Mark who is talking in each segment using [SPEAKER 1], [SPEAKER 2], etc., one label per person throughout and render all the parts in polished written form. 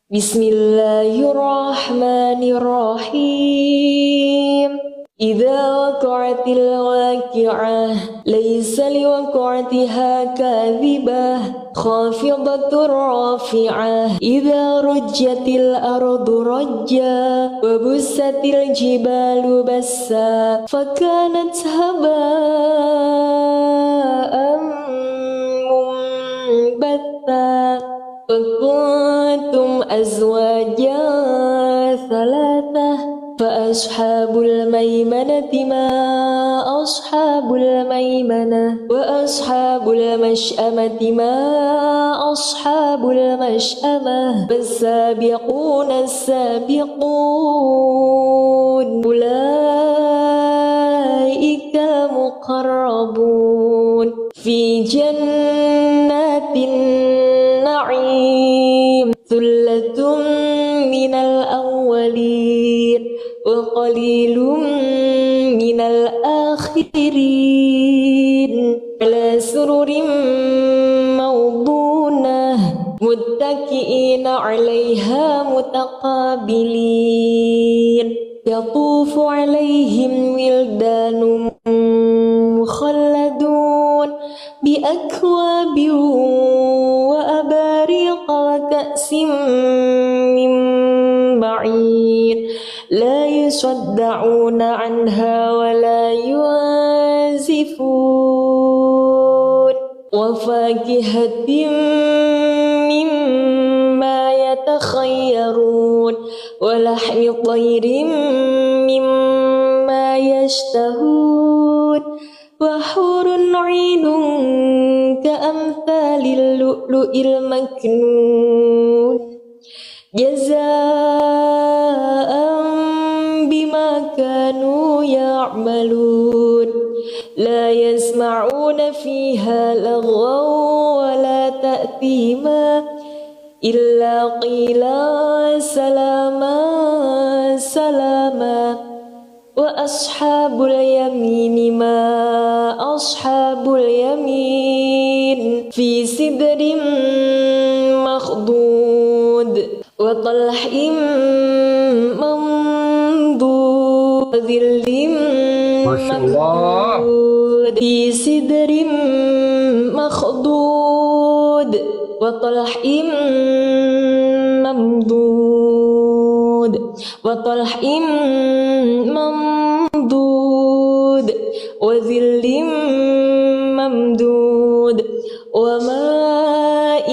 [SPEAKER 1] Bismillahirrahmanirrahim. Idza waqa'atil waqi'ah laysa liwaqa'atiha kadhibah khafidatur rafi'ah idza rujjatil ardu rajja wa bussatil jibalu bassa fakanat haba'an mumbatha wa kuntum azwajan thalathah فأصحاب الميمنة ما أصحاب الميمنة وأصحاب المشأمة ما أصحاب المشأمة فالسابقون السابقون أولئك المقربون في جنات النعيم ثلة من الأولين وقليل من الآخرين على سرر موضونة متكئين عليها متقابلين يطوف عليهم ولدان مخلدون بأكواب وأباريق وكأس من معين لا يصدعون عنها ولا ينزفون وفاكهة مما يتخيرون ولحم طير مما يشتهون وحور عين كأمثال اللؤلؤ المكنون جزاء بما كانوا يعملون لا يسمعون فيها لغوا ولا تأثيما إلا قيلا سلاما سلاما وأصحاب اليمين ما أصحاب اليمين في سدر مخضود وطلح منضود وظل ممدود في سدر مخضود وطلح ممدود وطلح ممدود وظل ممدود وماء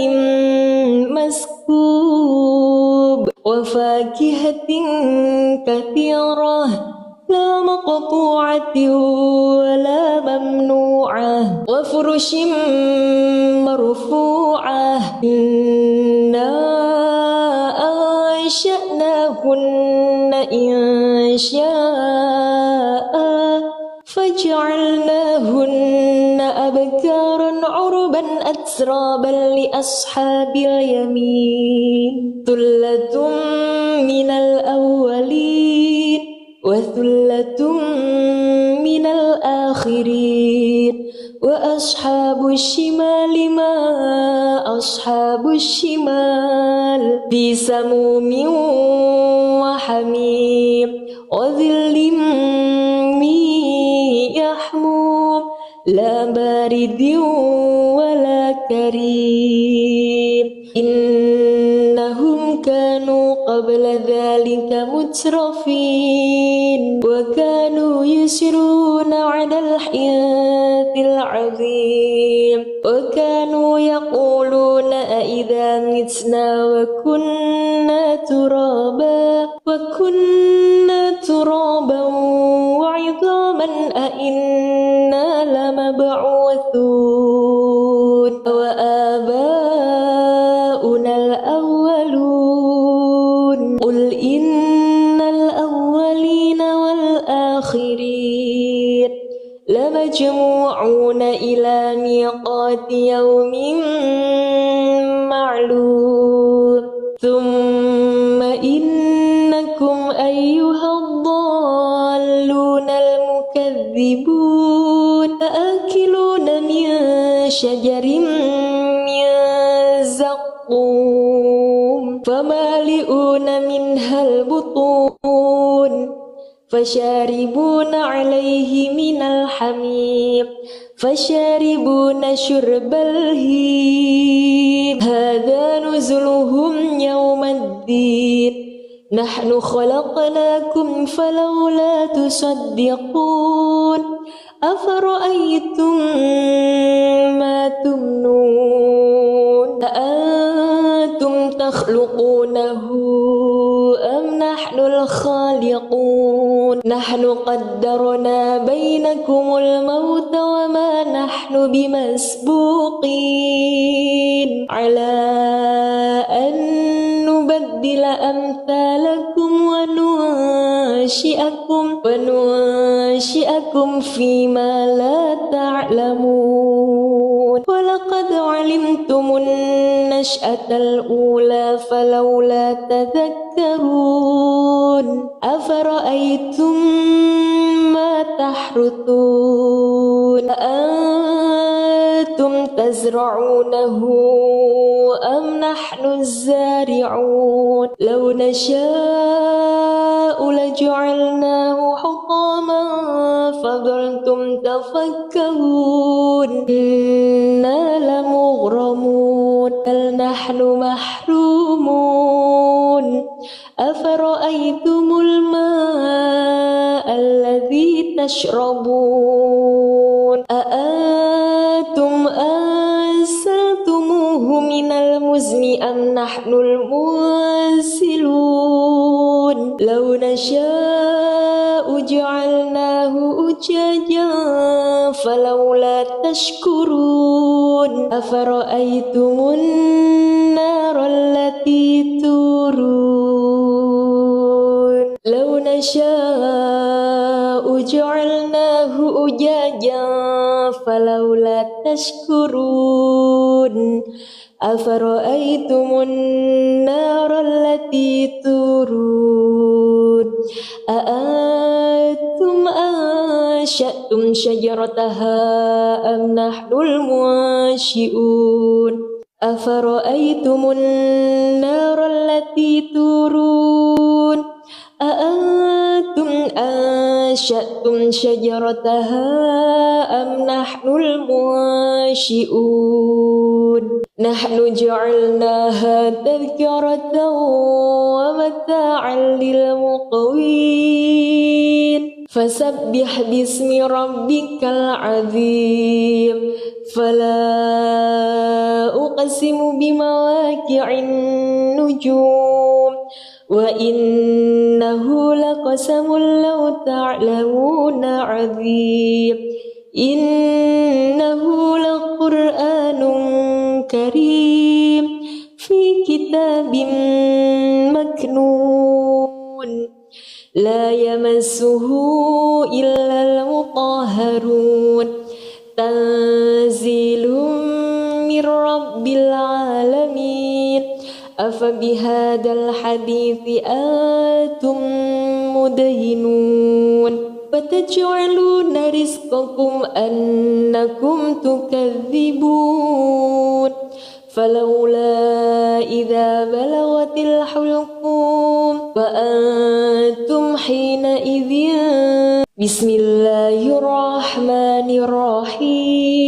[SPEAKER 1] مسكوب وفاكهة كثيرة لا مقطوعة ولا ممنوعة وفرش مرفوعة إنا أنشأناهن إنشاء فجعلناهن أبكارا عربا أترابا لأصحاب اليمين ثلة من الأولين وثلة من الآخرين وأصحاب الشمال ما أصحاب الشمال في سموم وحميم وظل يحموم لا بارد ولا كريم إنهم كانوا قبل ذلك مترفين وكانوا يسرون على الحنث العظيم وكانوا يقولون أئذا متنا وكنا ترابا وعظاما أئنا لمبعوثون وآباؤنا الأولون قل إن الأولين والآخرين لمجموعون إلى ميقات يوم معلوم ثم إنكم أيها الضالون المكذبون آكلون من شجر من زقوم فما فمالئون منها البطون فشاربون عليه من الحميم فشاربون شرب الهيم هذا نزلهم يوم الدين نحن خلقناكم فلولا تصدقون أفرأيتم ما تمنون أأنتم تخلقونه أم نحن الخالقون نحن قدرنا بينكم الموت وما نحن بمسبوقين على أن نبدل أمثالكم وننشئكم فيما لا تعلمون ولقد علمتم النشأة الأولى فلولا تذكرون أفرأيتم ما تحرثون أأنتم تزرعونه أم نحن الزارعون لو نشاء لجعلناه حطاما فظلتم تفكهون إنا لمغرمون بل نحن محرومون أفرأيتم الماء الذي تشربون أأنتم أنزلتموه من المزن أم نحن المنزلون لو نشاء جعلناه أجاجا فلولا تشكرون أفرأيتم النار التي تورون لو نشاء جعلناه أجاجا فلولا تشكرون أفرأيتم النار التي تورون أأنتم أنشأتم شجرتها أم نحن المنشئون أفرأيتم النار التي تورون أأنتم أنشأتم شجرتها أم نحن المنشئون نحن جعلناها تذكرة ومتاعا للمقوين فسبح باسم ربك العظيم فلا أقسم بمواقع النجوم وإنه لقسم لو تعلمون عظيم إنه لقرآن كريم في كتاب مكنون لا يمسه إلا المطهرون تنزيل من رب العالمين أفبهذا الحديث أنتم مدهنون فتجعلون رزقكم أنكم تكذبون فلولا إذا بلغت الحلقوم وأنتم حينئذ بسم الله الرحمن الرحيم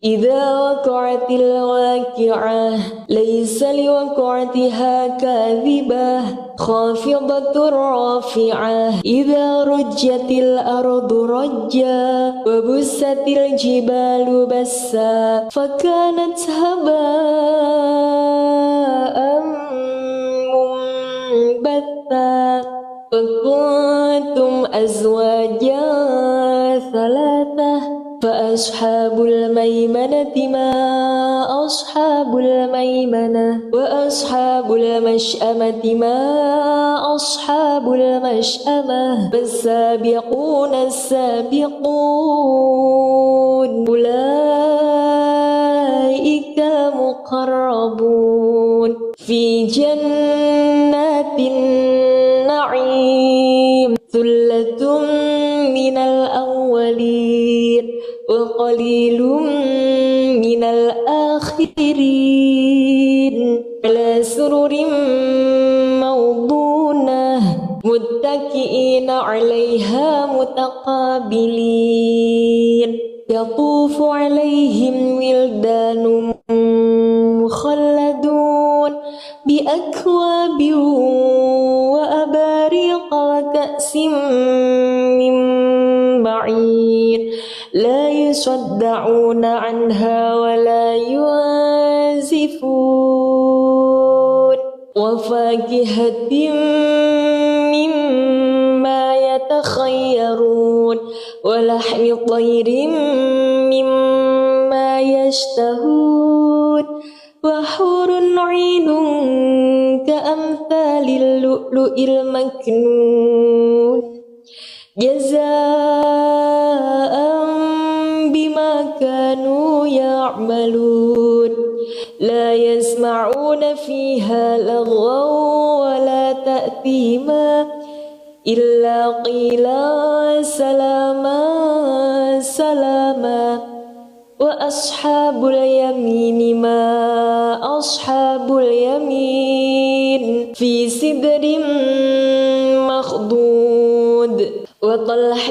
[SPEAKER 1] إذا وقعت الواقعة ليس لوقعتها كاذبة خافضة رافعة إذا رجت الأرض رجا وبست الجبال بسا فكانت هباء منبثا وكنتم أزواجا ثلاثة فأصحاب الميمنة ما أصحاب الميمنة وأصحاب المشأمة ما أصحاب المشأمة فالسابقون السابقون أولئك المقربون في جنات النعيم ثلة من الأولين وقليل من الآخرين على سرر موضونة متكئين عليها متقابلين يطوف عليهم ولدان مخلدون بأكواب وأباريق وكأس من معين لا يصدعون عنها ولا ينزفون وفاكهة مما يتخيرون ولحم طير مما يشتهون وحور عين كأمثال اللؤلؤ المكنون جزاء بما كانوا يعملون لا يسمعون فيها لغوا ولا تأثيما إلا قيلا سلاما سلاما وأصحاب اليمين ما أصحاب اليمين في سدر مخضود وطلح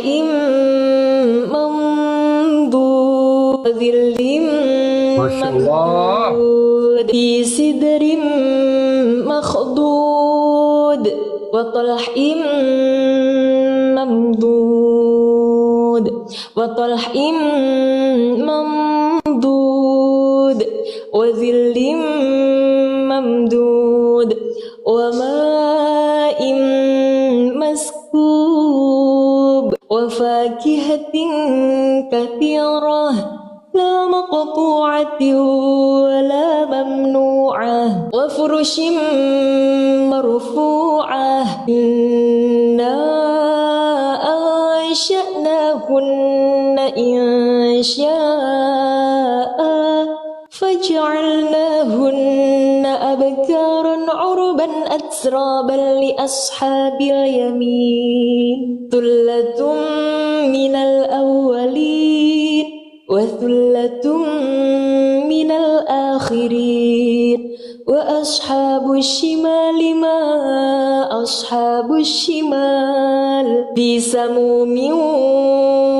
[SPEAKER 1] منضود وظل ممدود في سدر مخضود وطلح ممدود وطلح ممدود وظل ممدود وماء مسكوب وفاكهة كثيرة لا مقطوعة ولا ممنوعة وفرش مرفوعة إنا أنشأناهن إنشاء فجعلناهن أبكارا عربا أترابا لأصحاب اليمين ثلة من الأولين وثلة من الآخرين وأصحاب الشمال ما أصحاب الشمال في سموم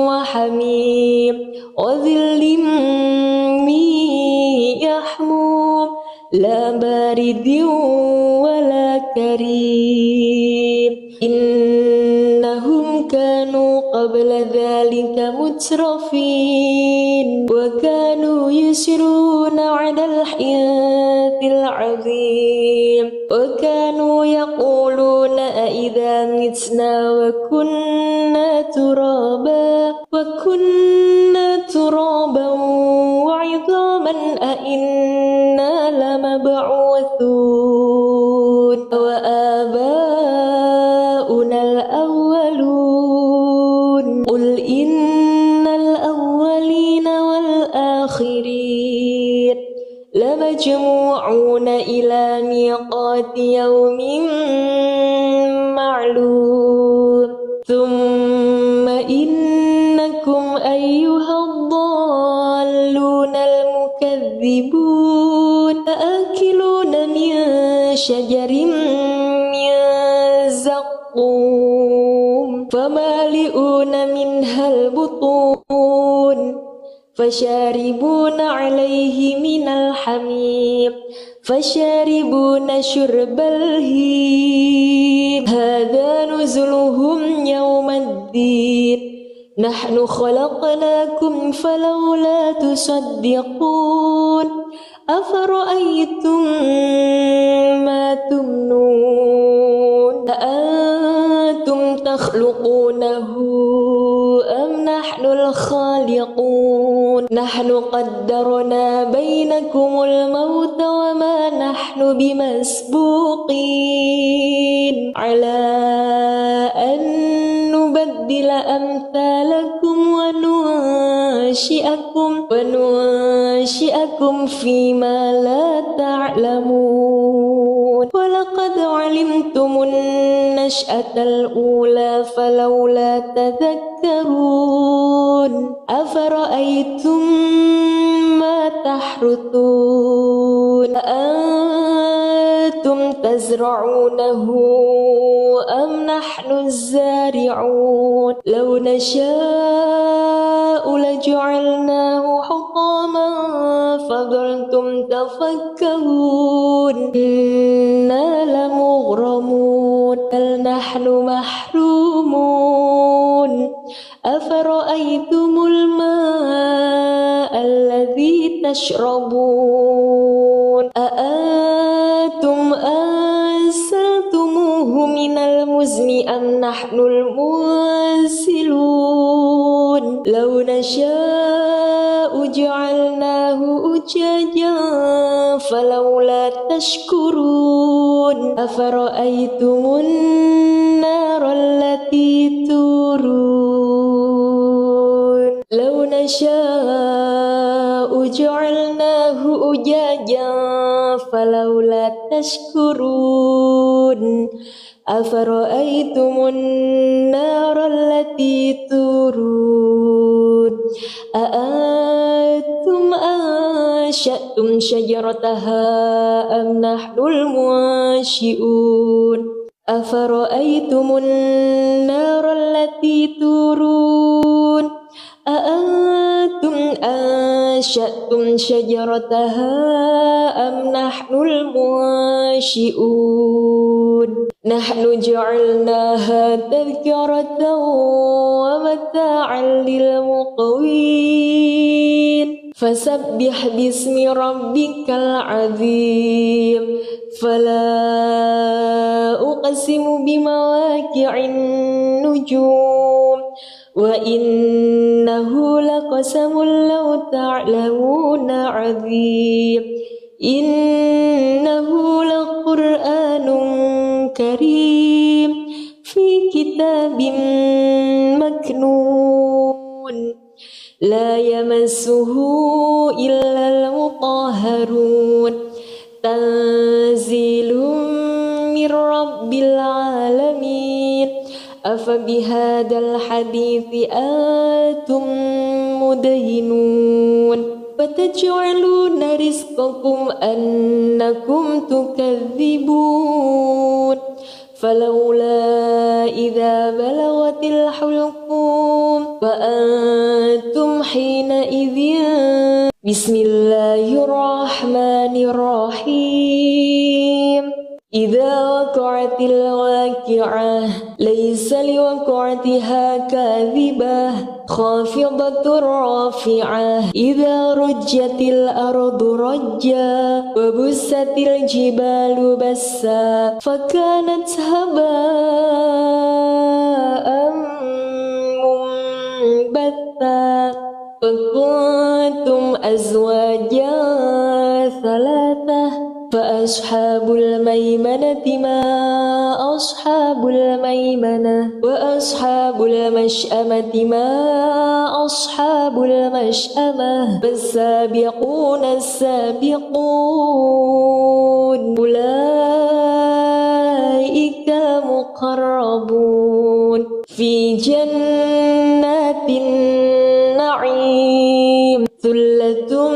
[SPEAKER 1] وحميم وظل من يحموم لا بارد ولا كريم إنهم كانوا قبل ذلك مترفين وكانوا يسرون على الحنث العظيم وكانوا يقولون أئذا متنا وكنا ترابا وعظاما أئنا لمبعوثون وآباؤنا الأولون قل إن الأولين والآخرين لمجموعون إلى ميقات يوم معلوم ثم إنكم أيها الضالون المكذبون لآكلون من شجر من زقوم فمالئون منها البطون فشاربون عليه من الحميم فشاربون شرب الهيم هذا نزلهم يوم الدين نحن خلقناكم فلولا تصدقون أفرأيتم ما تمنون أأنتم تخلقونه أم نحن الخالقون نحن قدرنا بينكم الموت وما نحن بمسبوقين على أن نبدل أمثالكم وننشئكم فيما لا تعلمون ولقد علمتم النشأة الأولى فلولا تذكرون أفرأيتم ما تحرثون أنتم أأنتم تزرعونه أم نحن الزارعون لو نشاء لجعلناه حطاما فظلتم تفكرون إنا لمغرمون بل نحن محرومون أفرأيتم الماء الذي تشربون أأنتم أنزلتموه من المزن أم نحن المنزلون لو نشاء جعلناه أجاجا فلولا تشكرون أفرأيتم النار التي تورون لو نشاء جعلناه أجاجا فلولا تشكرون أفرأيتم النار التي تورون أأنتم أنشأتم شجرتها أم نحن المنشئون أفرأيتم النار التي تورون أأنتم أنشأتم شجرتها أم نحن المنشئون نحن جعلناها تذكرة ومتاعا للمقوين فسبح باسم ربك العظيم فلا أقسم بمواقع النجوم وإنه لقسم لو تعلمون عظيم إنه لقرآن كريم في كتاب مكنون لا يمسه إلا المطهرون تنزيل من رب العالمين أفبهذا الحديث أنتم مدهنون فتجعلون رزقكم أنكم تكذبون فلولا إذا بلغت الحلقوم وأنتم حينئذ بسم الله الرحمن الرحيم إذا وقعت الواقعة ليس لوقعتها كاذبة خافضة رافعة إذا رجت الأرض رجا وبست الجبال بسا فكانت هباء منبثا وكنتم أزواجا ثلاثة فأصحاب الميمنة ما أصحاب الميمنة وأصحاب المشأمة ما أصحاب المشأمة فالسابقون السابقون أولئك المقربون في جنات النعيم ثلة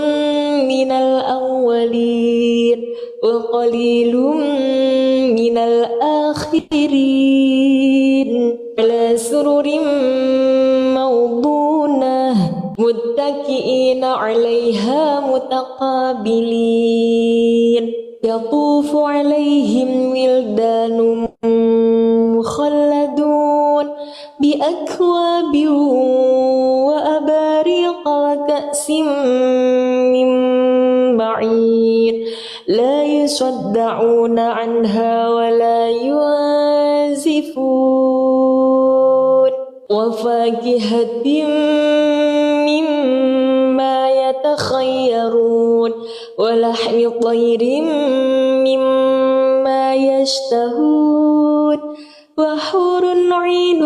[SPEAKER 1] من الأولين وقليل من الآخرين على سرر موضونة متكئين عليها متقابلين يطوف عليهم ولدان مخلدون بأكواب وأباريق وكأس من معين لا يصدعون عنها ولا ينزفون وفاكهة مما يتخيرون ولحم طير مما يشتهون وحور عين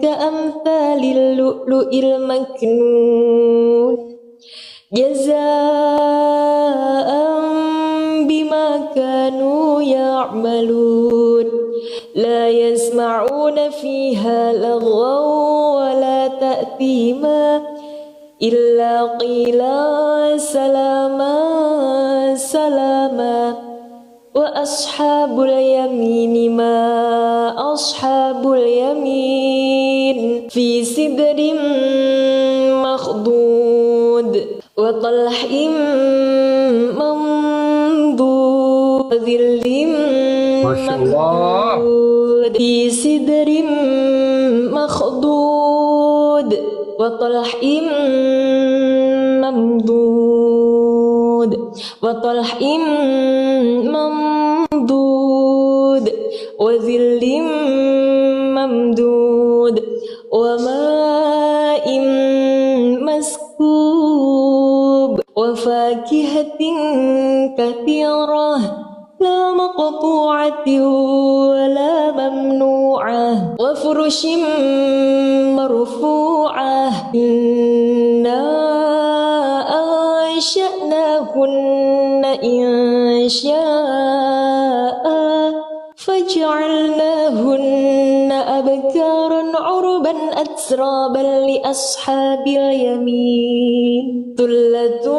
[SPEAKER 1] كأمثال اللؤلؤ المكنون جزاء بما كانوا يعملون لا يسمعون فيها لغوا ولا تأثيما إلا قيلا سلاما سلاما وأصحاب اليمين ما أصحاب اليمين في سدر مخضود وطلح منضود وظل ممدود في سدر مخضود وطلح ممدود وطلح ممدود وظل ممدود وماء مسكوب وفاكهة كثيرة لا مقطوعة ولا ممنوعة وفرش مرفوعة إنا أنشأناهن إنشاء فجعلناهن أبكارا عربا أترابا لأصحاب اليمين ثلة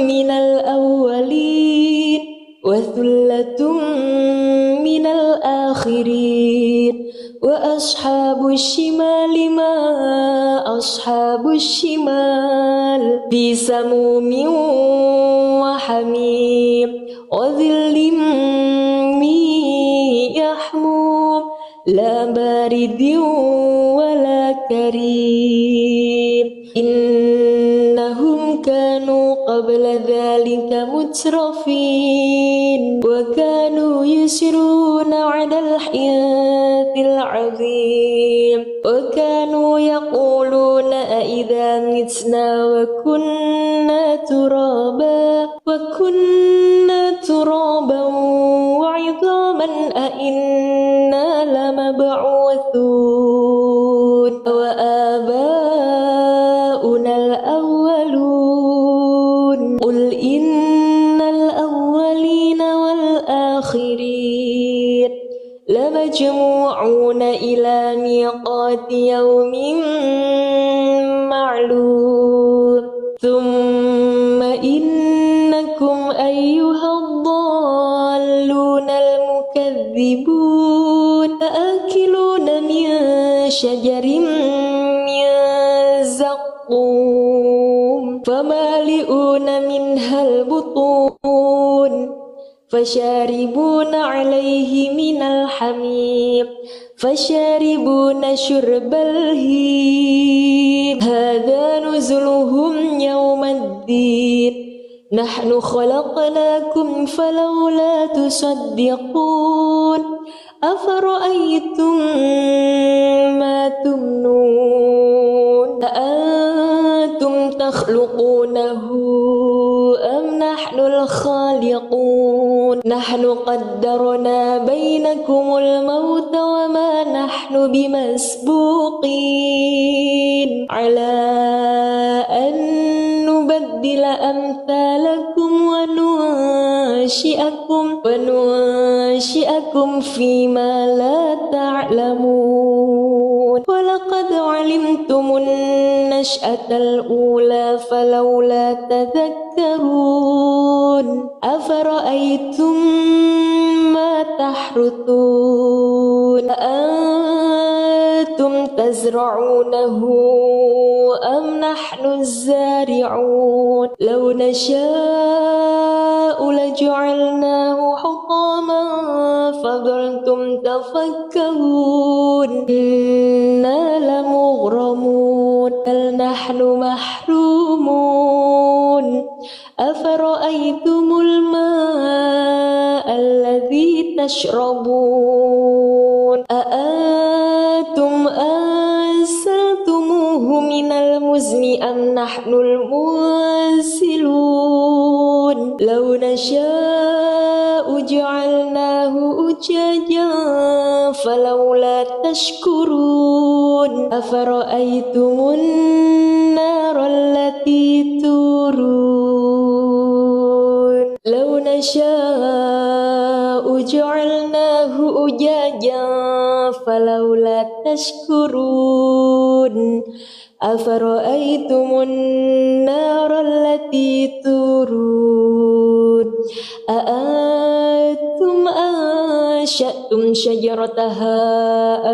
[SPEAKER 1] من الأولين وثلة من الآخرين وأصحاب الشمال ما أصحاب الشمال في سموم وحميم وظل من يحموم لا بارد ولا كريم إنهم كانوا قبل ذلك مترفين وكانوا يسرون على الحنث العظيم وكانوا يقولون أإذا متنا وكنا ترابا وعظاما أإنا لمبعوثون وآباؤنا الأولون قل إن الأولين والآخرين لمجموعون إلى ميقات يوم معلوم ثم إنكم أيها الضالون المكذبون لآكلون من شجر من زقوم فمالئون منها البطون فشاربون عليه من الحميم فشاربون شرب الهيم هذا نزلهم يوم الدين نحن خلقناكم فلولا تصدقون أفرأيتم ما تمنون أأنتم تخلقونه أم نحن الخالقون نحن قدرنا بينكم الموت وما نحن بمسبوقين على أن نبدل أمثالكم وننشئكم فيما لا تعلمون ولقد علمتم النشأة الأولى فلولا تذكرون أفرأيتم ما تحرثون أأنتم تزرعونه أم نحن الزارعون لو نشاء لجعلناه حطاما فظلتم تفكهون إنا لمغرمون بل نحن محرومون أفرأيتم الماء الذي تشربون أأنتم أنزلتموه من المزن أم نحن المنزلون لو نشاء جعلناه أجاجا فلولا تشكرون أفرأيتم النار التي تورون لو نشاء جعلناه أجاجا فلولا تشكرون أفرأيتم النار التي تورون أأنتم أنشأتم شجرتها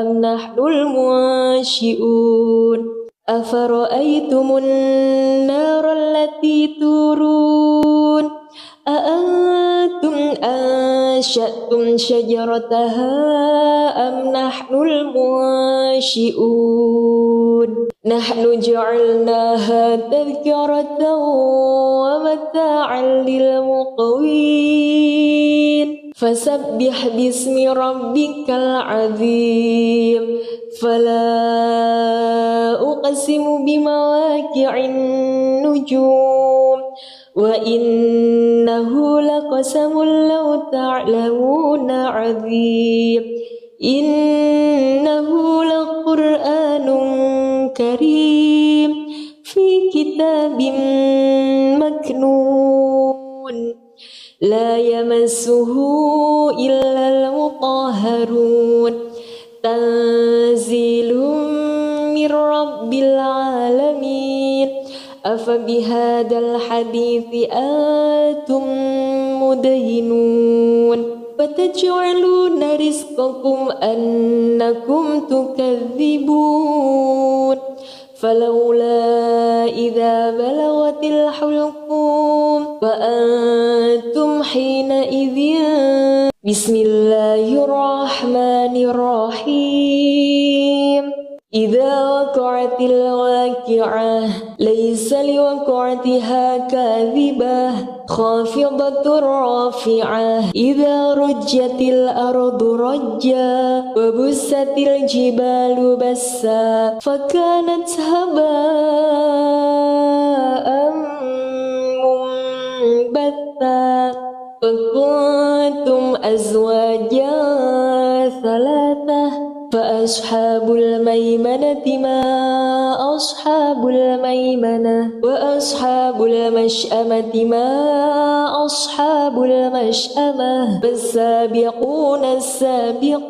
[SPEAKER 1] أم نحن المنشئون أفرأيتم النار التي تورون أأنتم أنشأتم شجرتها أم نحن المنشئون نحن جعلناها تذكرة ومتاعا للمقوين فسبح باسم ربك العظيم فلا أقسم بمواقع النجوم وإنه لقسم لو تعلمون عظيم إنه لقرآن كريم في كتاب مكنون لا يمسه إلا المطهرون تنزيل من رب العالمين أفبهذا الحديث أنتم مدهنون فتجعلون رزقكم أنكم تكذبون فلولا إذا بلغت الحلقوم وأنتم حينئذ بسم الله الرحمن الرحيم إذا وقعت الواقعة ليس لوقعتها كاذبة خافضة رافعة إذا رجت الأرض رجا وبست الجبال بسا فكانت هباء منبثا وكنتم أزواجا ثلاثة فأصحاب الميمنة ما أصحاب الميمنة وأصحاب المشأمة ما أصحاب المشأمة فالسابقون السابقون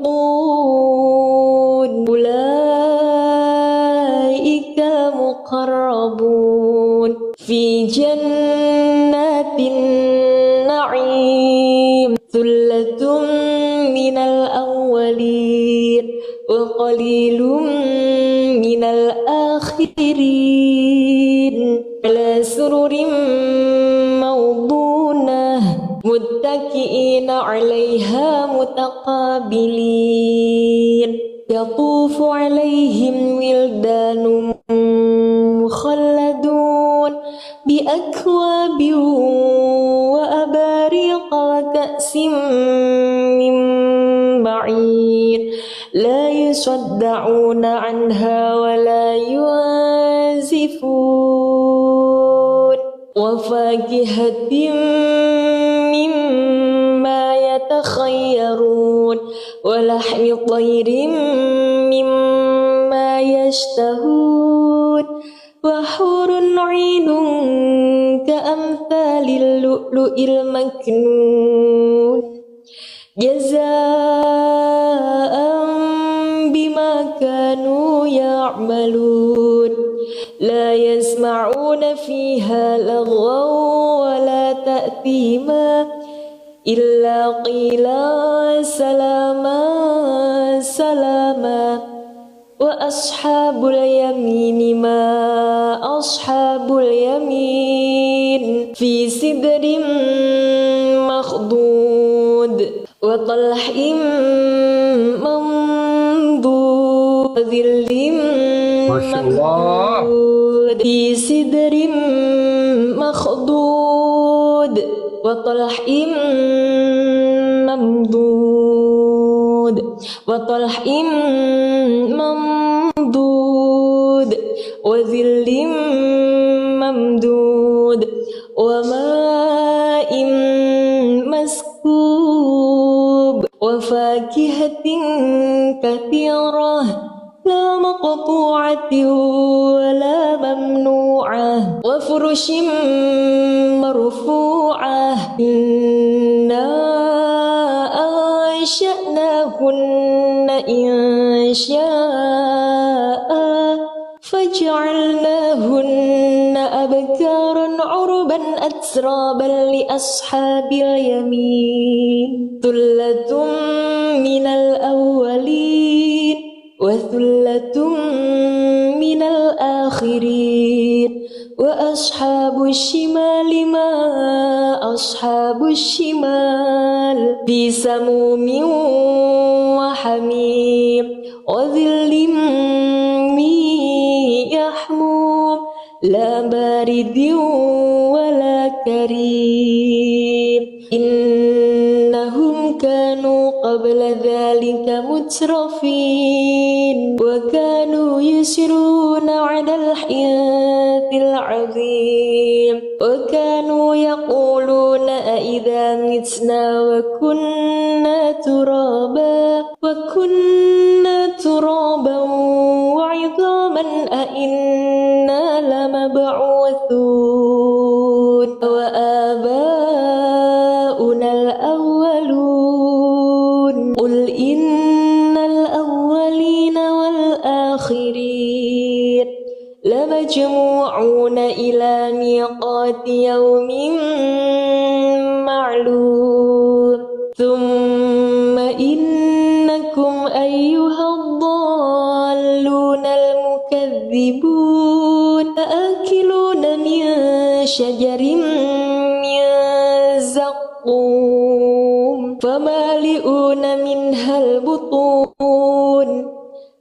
[SPEAKER 1] أولئك المقربون في جنات النعيم ثلة من الأولين وقليل من الآخرين على سرر موضونة متكئين عليها متقابلين يطوف عليهم ولدان مخلدون بأكواب وأباريق وكأس من معين لا يصدعون عنها ولا ينزفون وفاكهة مما يتخيرون ولحم طير مما يشتهون وحور عين كأمثال اللؤلؤ المكنون جزاء بما كانوا يعملون لا يسمعون فيها لغوا ولا تأثيما إلا قيلا سلاما سلاما وأصحاب اليمين ما أصحاب اليمين في سدر مخضود وطلح منضود وظل ممدود في سدر مخضود وطلح ممدود وطلح ممدود وظل ممدود وماء مسكوب وفاكهة كثيرة لا مقطوعة ولا ممنوعة وفرش مرفوعة إنا أنشأناهن إنشاء فجعلناهن أبكارا عربا أترابا لأصحاب اليمين ثلة من الأولين وثلة من الآخرين وأصحاب الشمال ما أصحاب الشمال في سموم وحميم وظل من يحموم لا بارد ولا كريم إنهم كانوا قبل ذلك مترفين وكانوا يسرون على الحنث العظيم وكانوا يقولون أإذا متنا وكنا ترابا وعظاما أإنا لمبعوثون وآباؤنا الأولون قل إن الأولين والآخرين لمجموعون إلى ميقات يوم معلوم ثم إنكم أيها الضالون المكذبون لآكلون من شجر من زقوم فمالئون منها البطون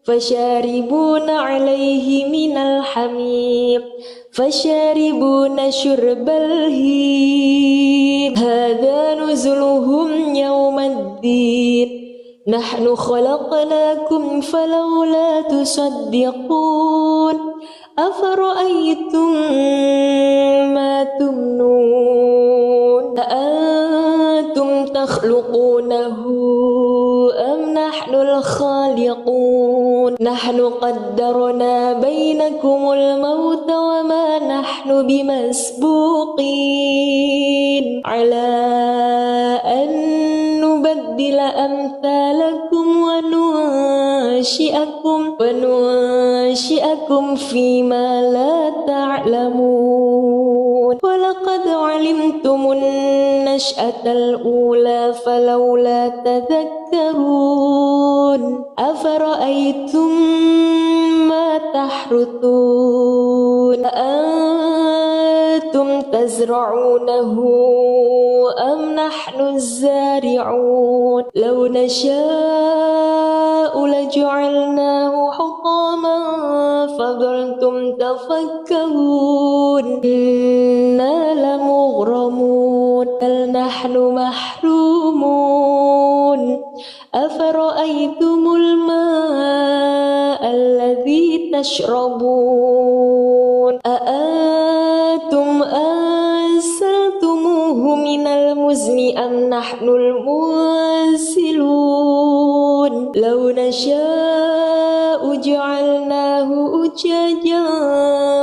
[SPEAKER 1] فشاربون عليه من الحميم فشاربون شرب الهيم هذا نزلهم يوم الدين نحن خلقناكم فلولا تصدقون أفرأيتم ما تمنون أأنتم تخلقونه أم نحن الخالقون نحن قدرنا بينكم الموت وما نحن بمسبوقين على أن نبدل أمثالكم وننشئكم فيما لا تعلمون ولقد علمتم النشأة الأولى فلولا تذكرون أفرأيتم ما تحرثون أأنتم تزرعونه أم نحن الزارعون لو نشاء لجعلناه حطاما فظلتم تفكهون إنا لمغرمون بل نحن محرومون أفرأيتم الماء الذي تشربون أأنتم أنزلتموه من المزن أم نحن المنزلون لو نشاء جعلناه أجاجا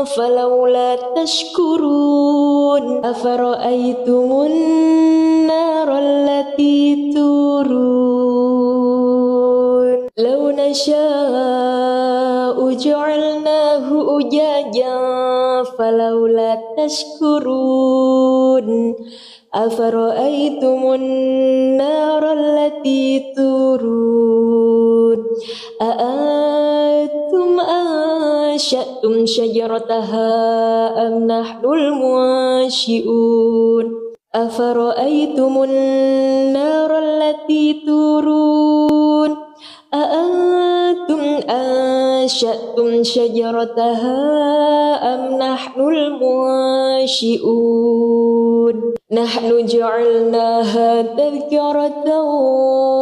[SPEAKER 1] فلولا تشكرون أفرأيتم النار التي تورون لو نشاء جعلناه أجاجا فلولا تشكرون أفرأيتم النار التي تورون أأنتم أنشأتم شجرتها أم نحن المنشئون أفرأيتم النار التي تورون أأنتم أنشأتم شجرتها أم نحن المنشئون نحن جعلناها تذكرة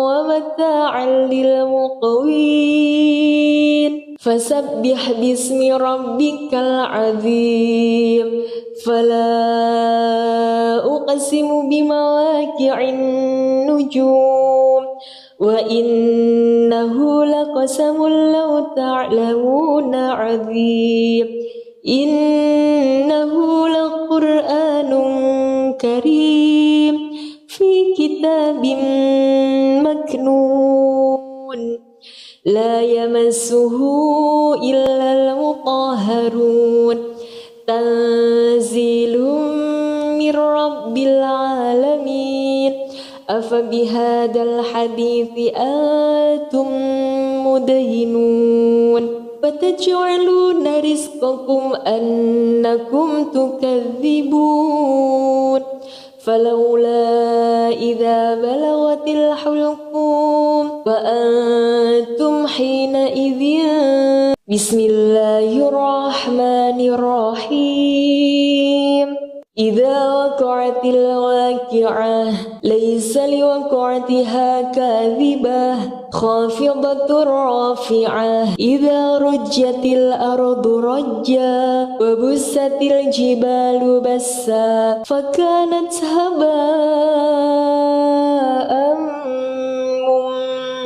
[SPEAKER 1] ومتاعا للمقوين فسبح باسم ربك العظيم فلا أقسم بمواقع النجوم وإنه لقسم لو تعلمون عظيم إنه لقرآن كريم في كتاب مكنون لا يمسه إلا المطهرون تنزيل من رب العالمين أفبهذا الحديث أنتم مدهنون فتجعلون رزقكم أنكم تكذبون فلولا إذا بلغت الحلقوم وأنتم حينئذ بسم الله الرحمن الرحيم إذا وقعت الواقعة ليس لوقعتها كاذبة خافضة رافعة إذا رجت الأرض رجا وبست الجبال بسا فكانت هباء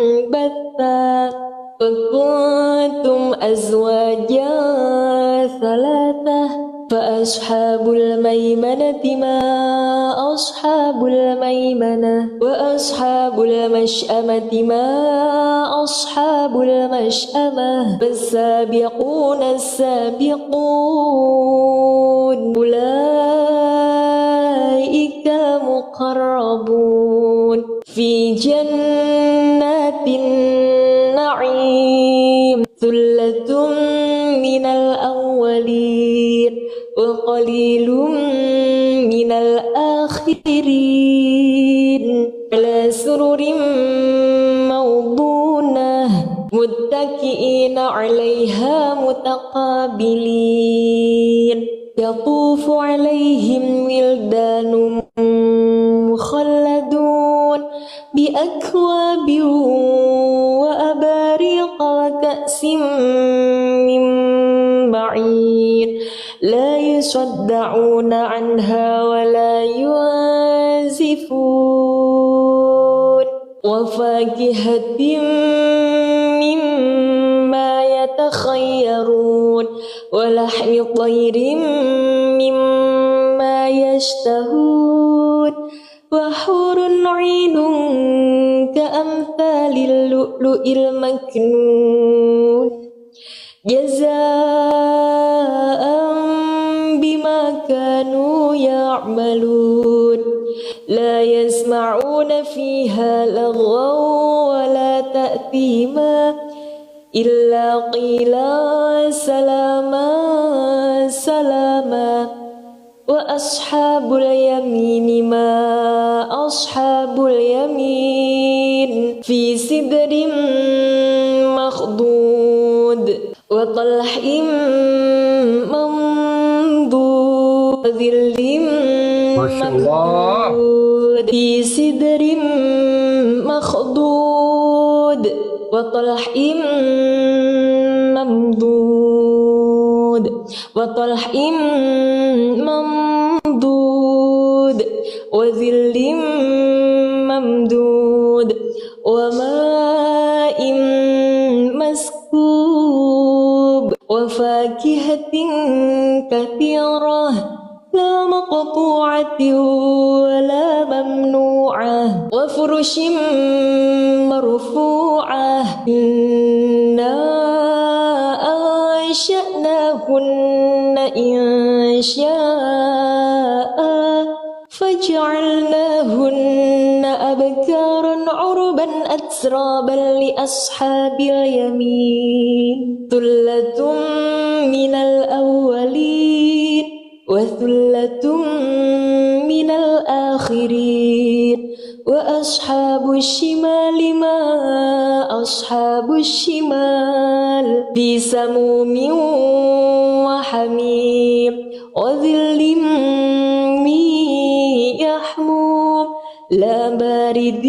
[SPEAKER 1] منبثا وكنتم أزواجا ثلاثة فأصحاب الميمنة ما أصحاب الميمنة وأصحاب المشأمة ما أصحاب المشأمة فالسابقون السابقون أولئك المقربون في جنات النعيم ثلة من الأولين وقليل من الآخرين على سرر موضونة متكئين عليها متقابلين يطوف عليهم ولدان مخلدون بأكواب وأباريق وكأس من معين لا يصدعون عنها ولا ينزفون وفاكهة مما يتخيرون ولحم طير مما يشتهون وحور عين كأمثال اللؤلؤ المكنون جزاء بما كانوا يعملون لا يسمعون فيها لغوا ولا تأثيما إلا قيلا سلاما سلاما وأصحاب اليمين ما أصحاب اليمين في سدر مخضود وطلح منضود وظل ممدود في سدر مخضود وطلح ممدود وطلح ممدود وظل ممدود وماء مسكوب وفاكهة كثيرة لا مقطوعة ولا ممنوعة وفرش مرفوعة إنا أنشأناهن إنشاء فجعلناهن أبكارا عربا أترابا لأصحاب اليمين ثلة من الأولين وثلة من الآخرين وأصحاب الشمال ما أصحاب الشمال في سموم وحميم وظل من يحموم لا بارد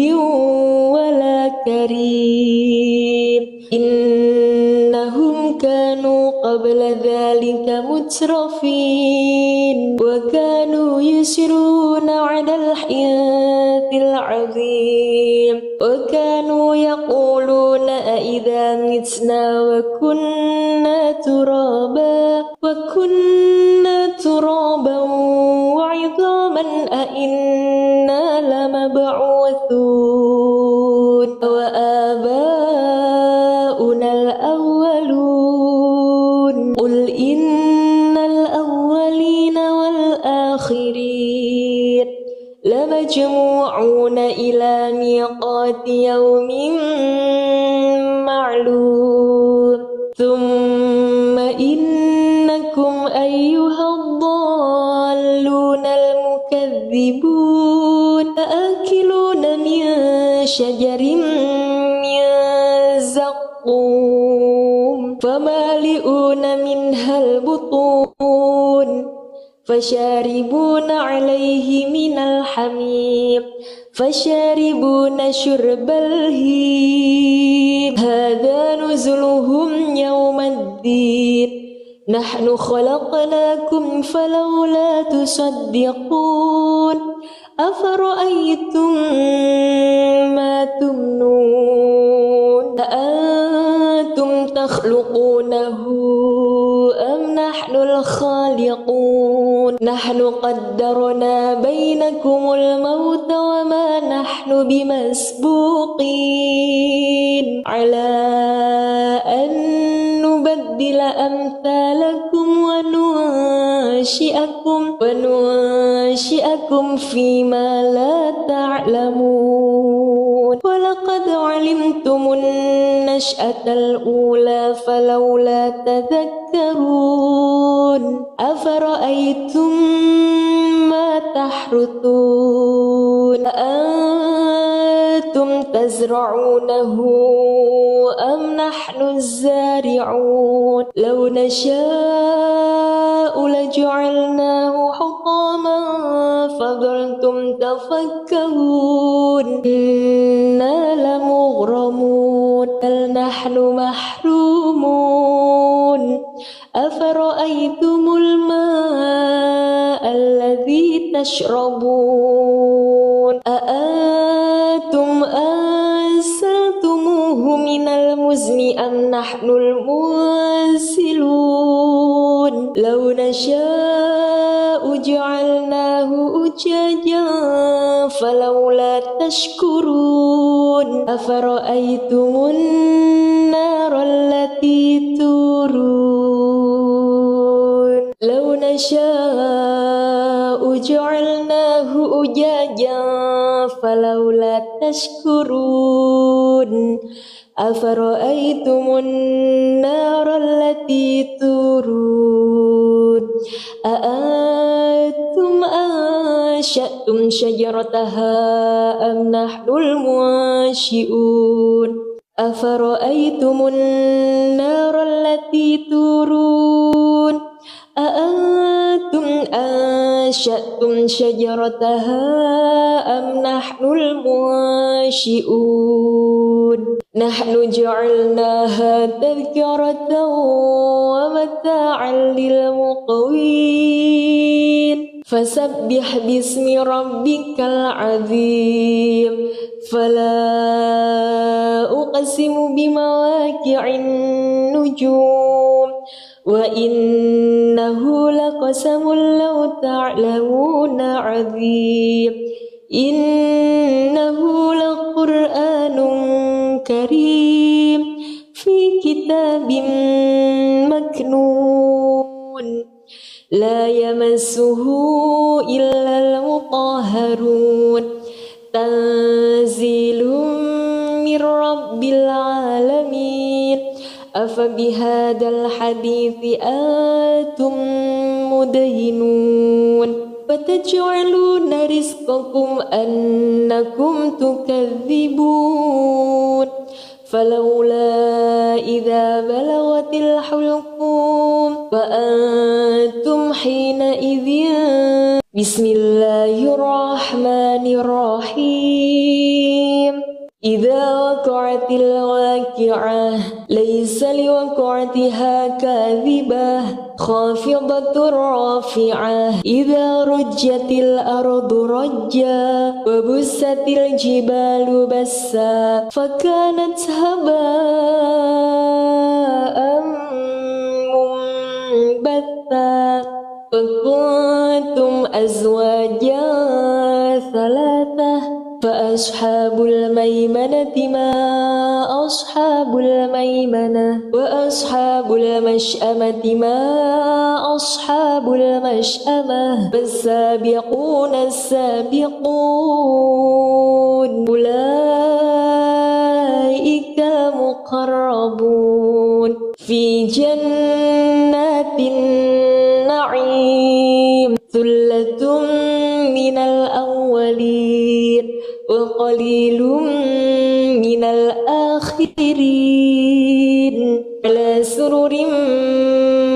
[SPEAKER 1] ولا كريم إنهم كانوا قبل ذلك مترفين وكانوا يسرون على الحنث العظيم وكانوا يقولون أئذا متنا وكنا ترابا وعظاما أئنا لمبعوثون وآباؤنا آباؤنا الأولون قل إن الأولين والآخرين لمجموعون إلى ميقات يوم معلوم ثم إنكم أيها الضالون المكذبون لآكلون من شجر من زقوم فمالئون منها البطون فشاربون عليه من الحميم فشاربون شرب الهيم هذا نزلهم يوم الدين نحن خلقناكم فلولا تصدقون أفرأيتم ما تمنون أأنتم تخلقونه أم نحن الخالقون نحن قدرنا بينكم الموت وما نحن بمسبوقين على أن نبدل أمثالكم وننشئكم فيما لا تعلمون ولقد علمتم النشأة الأولى فلولا تذكرون أفرأيتم ما تحرثون أأنتم تزرعونه أم نحن الزارعون لو نشاء لجعلناه حطاما فظلتم تفكهون إنا لمغرمون بل نحن محرومون أفرأيتم الماء الذي تشربون أأنتم أنزلتموه من المزن أم نحن المنزلون لو نشاء جعلناه أجاجا فلولا تشكرون أفرأيتم النار التي تورون لو نشاء جعلناه أجاجا فلولا تشكرون أفرأيتم النار التي تورون أأنتم أنشأتم شجرتها أم نحن المنشئون أفرأيتم النار التي تورون أأنتم أنشأتم شجرتها أم نحن المنشئون نحن جعلناها تذكرة ومتاعا للمقوين فسبح باسم ربك العظيم فلا أقسم بمواقع النجوم وإنه لقسم لو تعلمون عظيم إنه لقرآن كريم في كتاب مكنون لا يمسه إلا المطهرون تنزيل من رب العالمين أفبهذا الحديث أنتم مدهنون فتجعلون رزقكم أنكم تكذبون فلولا إذا بلغت الحلقوم وأنتم حينئذ بسم الله الرحمن الرحيم إذا وقعت الواقعة ليس لوقعتها كاذبة خافضة رافعة إذا رجت الأرض رجا وبست الجبال بسا فكانت هباء منبثا وكنتم أزواجا ثلاثة فأصحاب الميمنة ما أصحاب الميمنة وأصحاب المشأمة ما أصحاب المشأمة فالسابقون السابقون أولئك المقربون في جنات النعيم ثلة من الأولين وقليل من الآخرين على سرر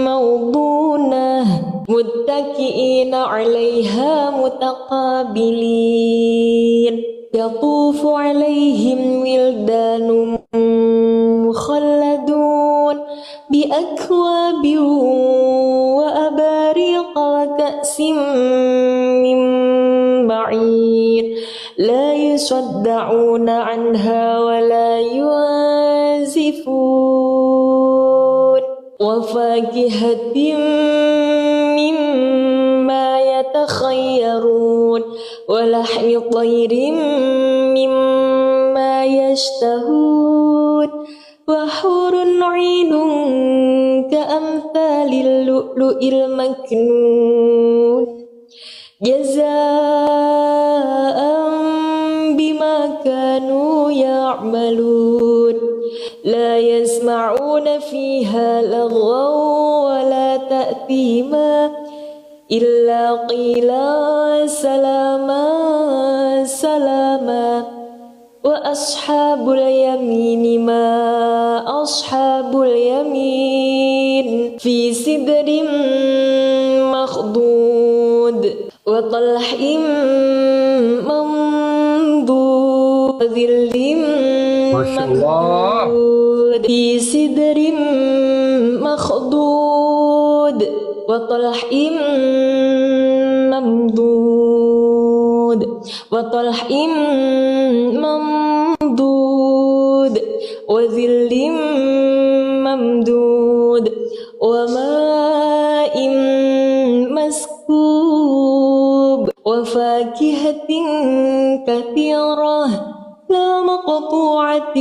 [SPEAKER 1] موضونة متكئين عليها متقابلين يطوف عليهم ولدان مخلدون بأكواب وأباريق وكأس من معين لا يصدعون عنها ولا ينزفون وفاكهة مما يتخيرون ولحم طير مما يشتهون وحور عين كأمثال اللؤلؤ المكنون جزاء بما كانوا يعملون لا يسمعون فيها لغوا ولا تأثيما إلا قيلا سلاما سلاما وأصحاب اليمين ما أصحاب اليمين في سدر مخضود وطلح منضود وظل ممدود في سدر مخضود وطلح ممدود وطلح ممدود وظل ممدود وماء مسكوب وفاكهة كثيرة لا مقطوعة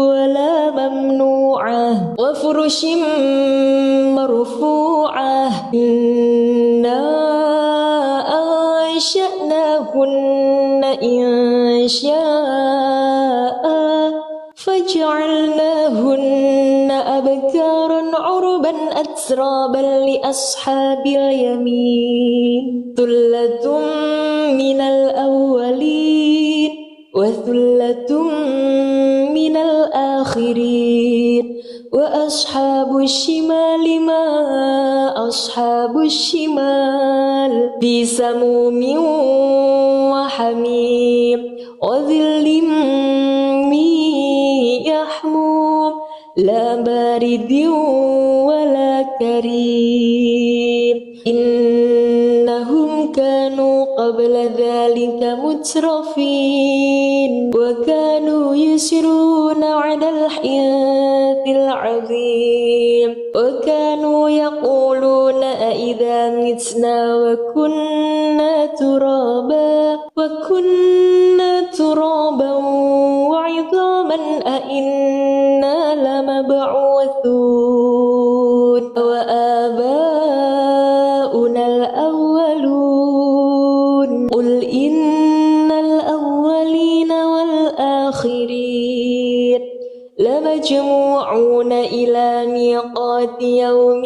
[SPEAKER 1] ولا ممنوعة وفرش مرفوعة إنا أنشأناهن إنشاء فجعلناهن أبكارا عربا أترابا لأصحاب اليمين ثلة من الأولين وثلة من الآخرين وأصحاب الشمال ما أصحاب الشمال في سموم وحميم وظل من يحموم لا بارد ولا كريم إنهم كانوا قبل ذلك مترفين وكانوا يسرون على الحنث العظيم وكانوا يقولون أئذا متنا وكنا ترابا وعظاما أئنا لمبعوثون وآباؤنا الأولون قل إن الأولين والآخرين لمجموعون إلى ميقات يوم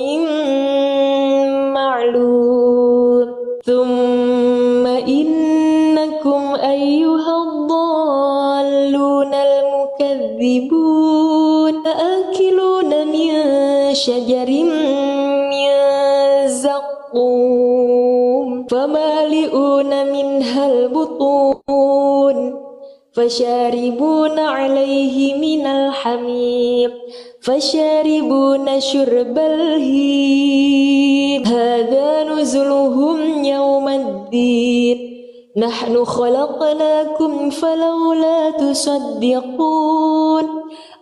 [SPEAKER 1] معلوم ثم إنكم أيها الضالون المكذبون آكلون من شجر من زقوم فمالئون منها البطون فشاربون عليه من الحميم فشاربون شرب الهيم هذا نزلهم يوم الدين نحن خلقناكم فلولا تصدقون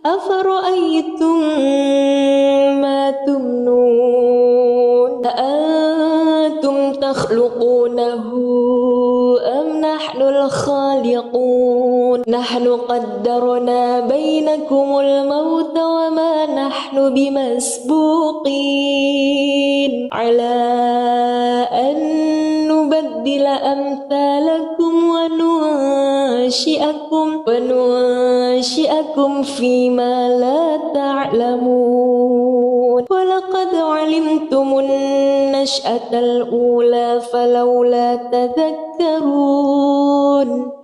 [SPEAKER 1] أفرأيتم ما تمنون أأنتم تخلقونه أم نحن الخالقون نحن قدرنا بينكم يتمناكم الموت وما نحن بمسبوقين على أن نبدل أمثالكم وننشئكم فيما لا تعلمون ولقد علمتم النشأة الأولى فلولا تذكرون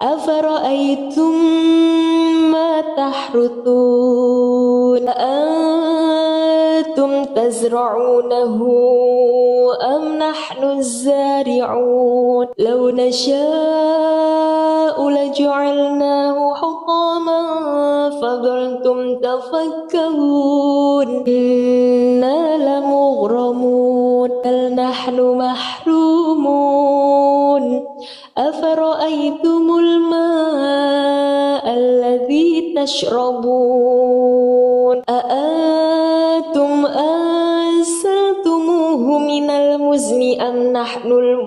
[SPEAKER 1] أفرأيتم ما تحرثون أأنتم تزرعونه أم نحن الزارعون لو نشاء لجعلناه حطاما فظلتم تفكهون إنا لمغرمون بل نحن محرومون أفرأيتم الماء الذي تشربون أأنتم أنزلتموه من المزن أم نحن المنزلون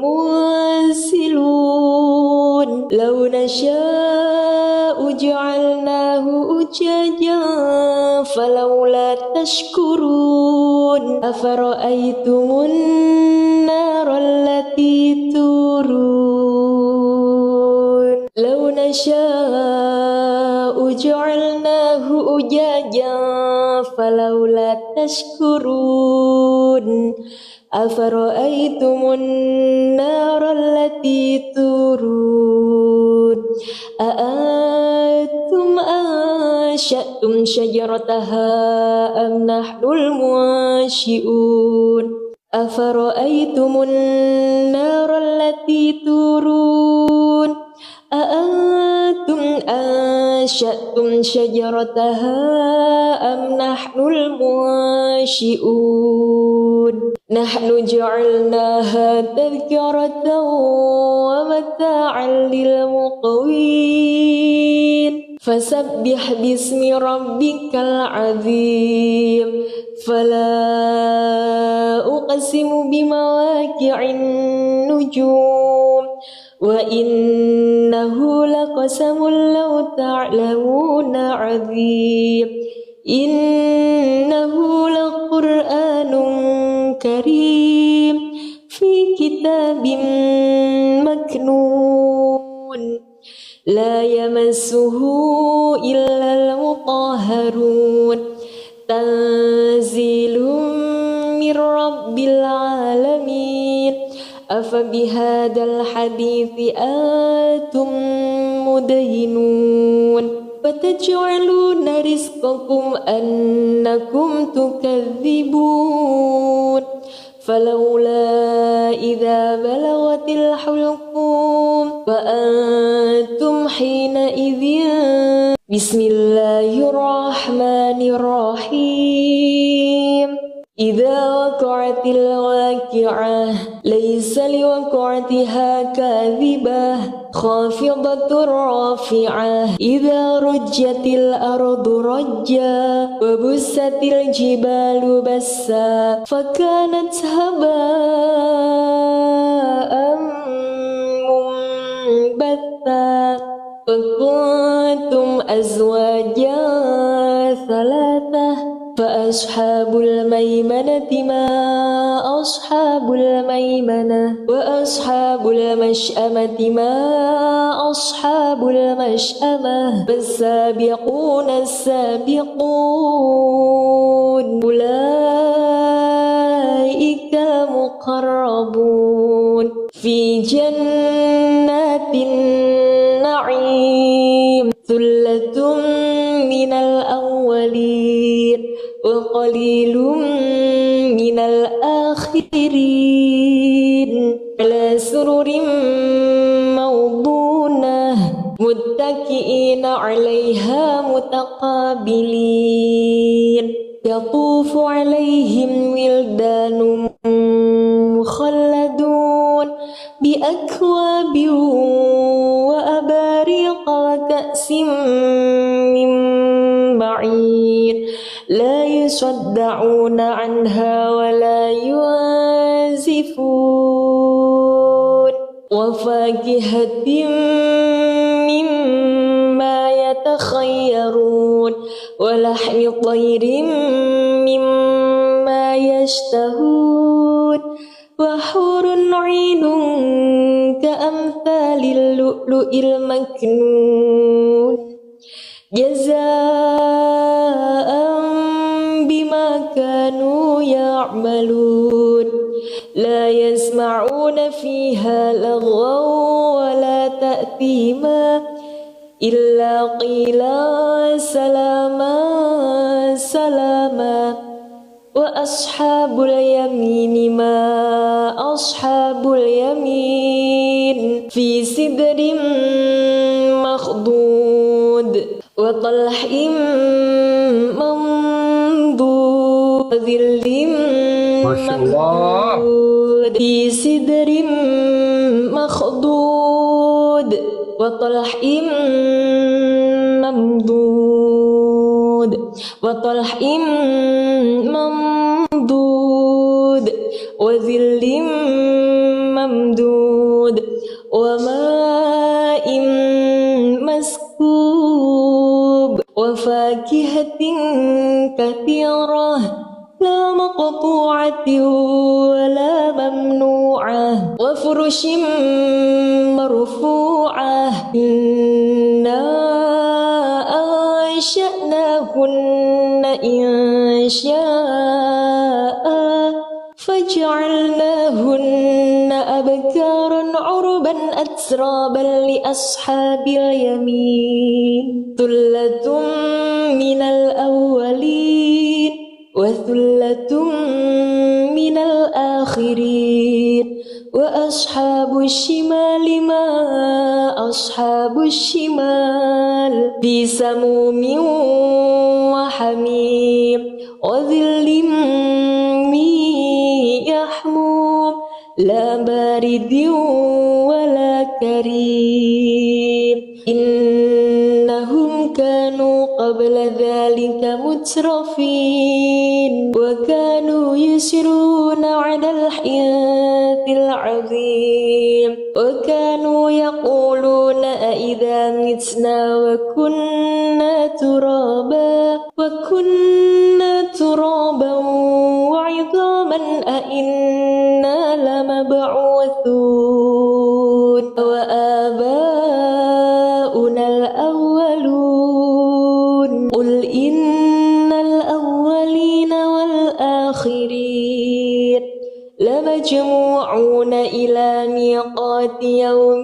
[SPEAKER 1] لو نشاء جعلناه أجاجا فلولا تشكرون أفرأيتم النار التي تورون لو نشاء جعلناه أجاجا فلولا تشكرون أفرأيتم النار التي تورون أأنتم أنشأتم شجرتها أم نحن المنشئون أفرأيتم النار التي تورون أأنتم أنشأتم شجرتها أم نحن المنشئون نحن جعلناها تذكرة ومتاعا للمقوين فسبح باسم ربك العظيم فلا أقسم بمواقع النجوم وإنه لقسم لو تعلمون عظيم إنه لقرآن كريم في كتاب مكنون لا يمسه إلا المطهرون تنزيل من رب العالمين أفبهذا الحديث أنتم مدهنون فتجعلون رزقكم أنكم تكذبون فلولا إذا بلغت الحلقوم وأنتم حينئذ بسم الله الرحمن الرحيم إذا وقعت الواقعة ليس لوقعتها كاذبة خافضة رافعة إذا رجت الأرض رجا وبست الجبال بسا فكانت هباء منبثا وكنتم أزواجا ثلاثة فأصحاب الميمنة ما أصحاب الميمنة وأصحاب المشأمة ما أصحاب المشأمة فالسابقون السابقون أولئك المقربون في جنات النعيم ثلة من الأولين وقليل من الآخرين على سرر موضونة متكئين عليها متقابلين يطوف عليهم ولدان مخلدون بأكواب وأباريق وكأس من معين لا يصدعون عنها ولا ينزفون وفاكهة مما يتخيرون ولحم طير مما يشتهون وحور عين كأمثال اللؤلؤ المكنون جزاء بما كانوا يعملون لا يسمعون فيها لغوا ولا تأثيما إلا قيلا سلاما سلاما وأصحاب اليمين ما أصحاب اليمين في سدر مخضود وطلح منضود وظل ممدود في سدر مخضود وطلح ممدود وطلح ممدود وظل ممدود وماء مسكوب وفاكهة كثيرة لا مقطوعة ولا ممنوعة وفرش مرفوعة إنا أنشأناهن إنشاء فجعلناهن أبكارا عربا أترابا لأصحاب اليمين ثلة من الأولين وثلة من الآخرين وأصحاب الشمال ما أصحاب الشمال في سموم وحميم وظل من يحموم لا بارد ولا كريم إنهم كانوا قبل ذلك مترفين وكانوا يسرون على الحنث العظيم وكانوا يقولون أئذا متنا وكنا ترابا وعظاما أئنا لمبعوثون وآباؤنا الأولون قل إن الأولين والآخرين لمجموعون إلى ميقات يوم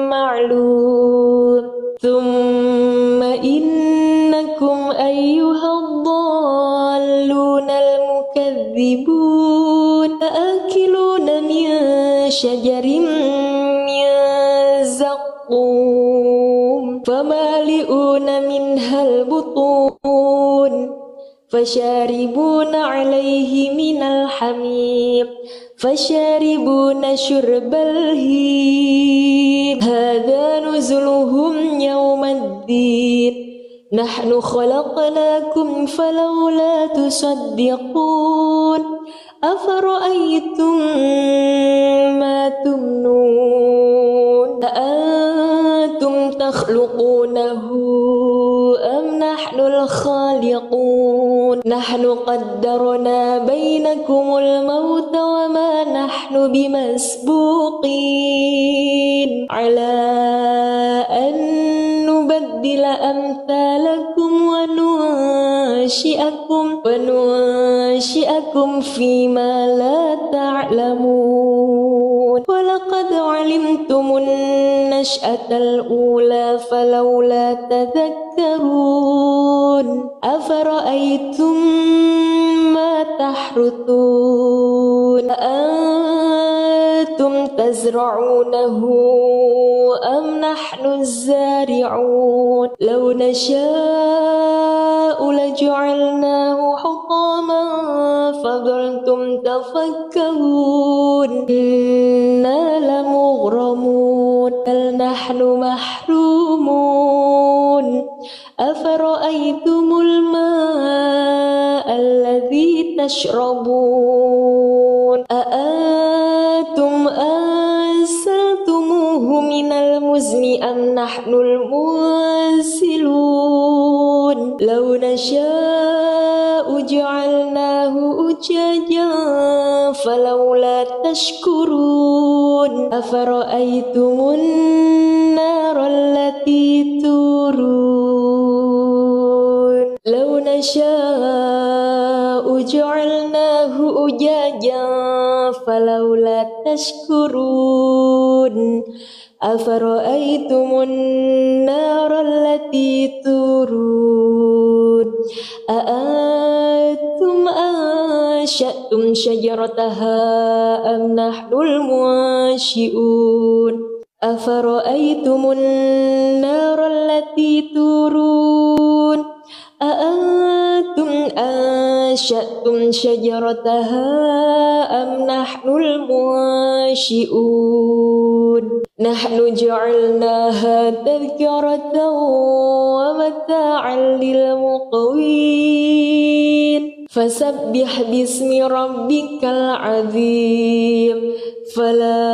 [SPEAKER 1] معلوم ثم إنكم أيها الضالون المكذبون لآكلون من شجر من زقوم فمالئون منها البطون فشاربون عليه من الحميم فشاربون شرب الهيم هذا نزلهم يوم الدين نحن خلقناكم فلولا تصدقون أفرأيتم ما تمنون أأنتم تخلقونه أم نحن الخالقون نحن قدرنا بينكم الموت وما نحن بمسبوقين على أن نبدل أمثالكم وننشئكم فيما لا تعلمون ولقد علمتم النشأة الأولى فلولا تذكرون أفرأيتم ما تحرثون أأنتم تزرعونه أم نحن الزارعون لو نشاء لجعلناه حطاما فظلتم تفكهون إنا لمغرمون بل نحن محرومون أفرأيتم الماء الذي تشربون أأنتم أنزلتموه من المزن أم نحن المنزلون لو نشاء جعلناه أجاجا فلولا تشكرون أفرأيتم النار التي تورون لو نشاء جعلناه أجاجا فلولا تشكرون أفرأيتم النار التي تورون أأنتم أنشأتم شجرتها أم نحن المنشئون أفرأيتم النار التي تورون أأنتم أنشأتم شجرتها أم نحن المنشئون نحن جعلناها تذكرة ومتاعا للمقوين فسبح باسم ربك العظيم فلا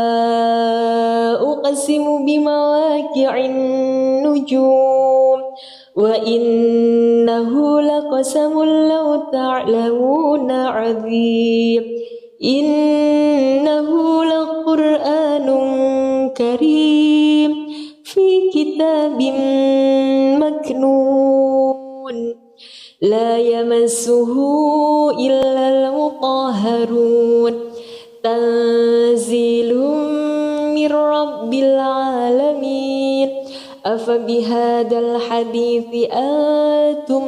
[SPEAKER 1] أقسم بمواقع النجوم وإنه لقسم لو تعلمون عظيم إنه لقرآن كريم في كتاب مكنون لا يمسه إلا المطهرون تنزيل من رب العالمين أفبهذا الحديث أنتم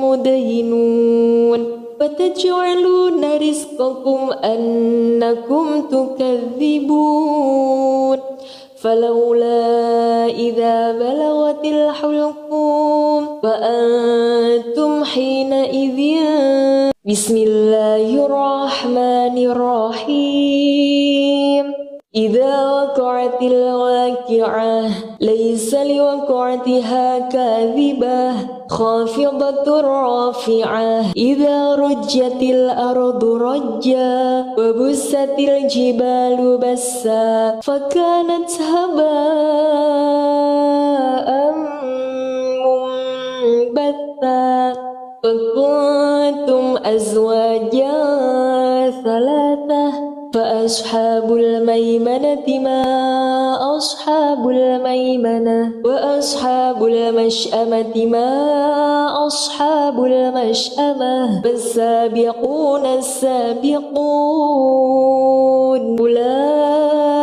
[SPEAKER 1] مدهنون فتجعلون رزقكم أنكم تكذبون فلولا إذا بلغت الحلقوم وأنتم حينئذ بسم الله الرحمن الرحيم إذا وقعت الواقعة ليس لوقعتها كاذبة خافضة رافعة إذا رجت الأرض رجا وبست الجبال بسا فكانت هباء منبثا وكنتم أزواجا ثلاثة فأصحاب الميمنة ما أصحاب الميمنة وأصحاب المشأمة ما أصحاب المشأمة فالسابقون السابقون أولئك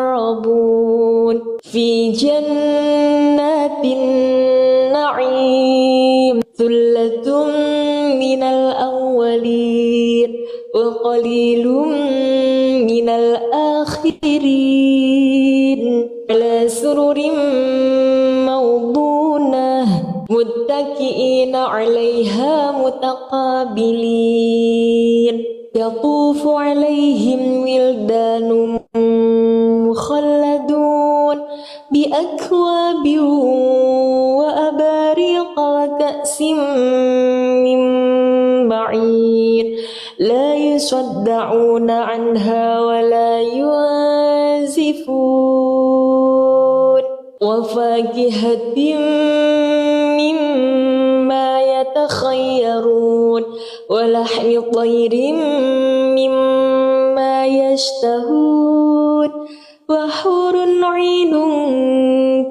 [SPEAKER 1] المقربون في جنات النعيم ثلة من الأولين وقليل من الآخرين على سرر موضونة متكئين عليها متقابلين يطوف عليهم ولدان مخلدون بأكواب وأباريق وكأس من معين لا يصدعون عنها ولا ينزفون وفاكهة مما يتخيرون ولحم طير مما يشتهون وحور عين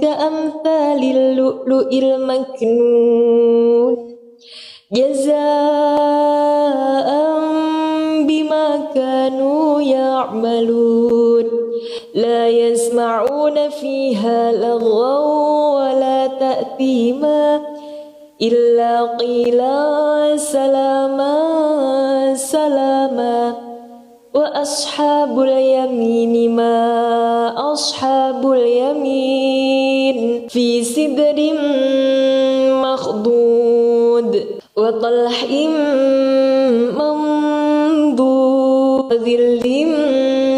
[SPEAKER 1] كأمثال اللؤلؤ المكنون جزاء بما كانوا يعملون لا يسمعون فيها لغوا ولا تأثيما إلا قيلا سلاما سلاما وأصحاب اليمين ما أصحاب اليمين في سدر مخضود وطلح منضود وظل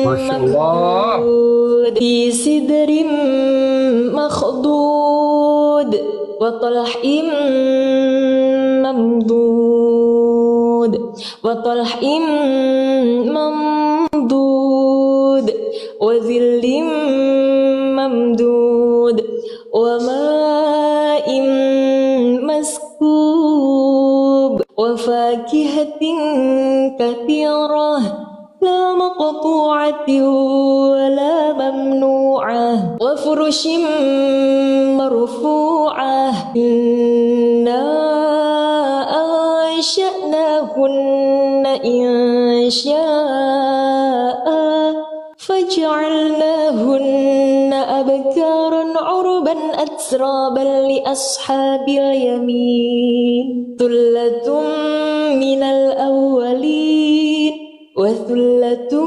[SPEAKER 1] ممدود في سدر مخضود وطلح ممدود وطلح ممدود وظل ممدود وماء مسكوب وفاكهة كثيرة لا مقطوعة ولا ممنوعة وفرش مرفوعة إنا أنشأناهن إنشاء فجعلناهن أبكارا عربا أترابا لأصحاب اليمين ثلة من الأولين وثلة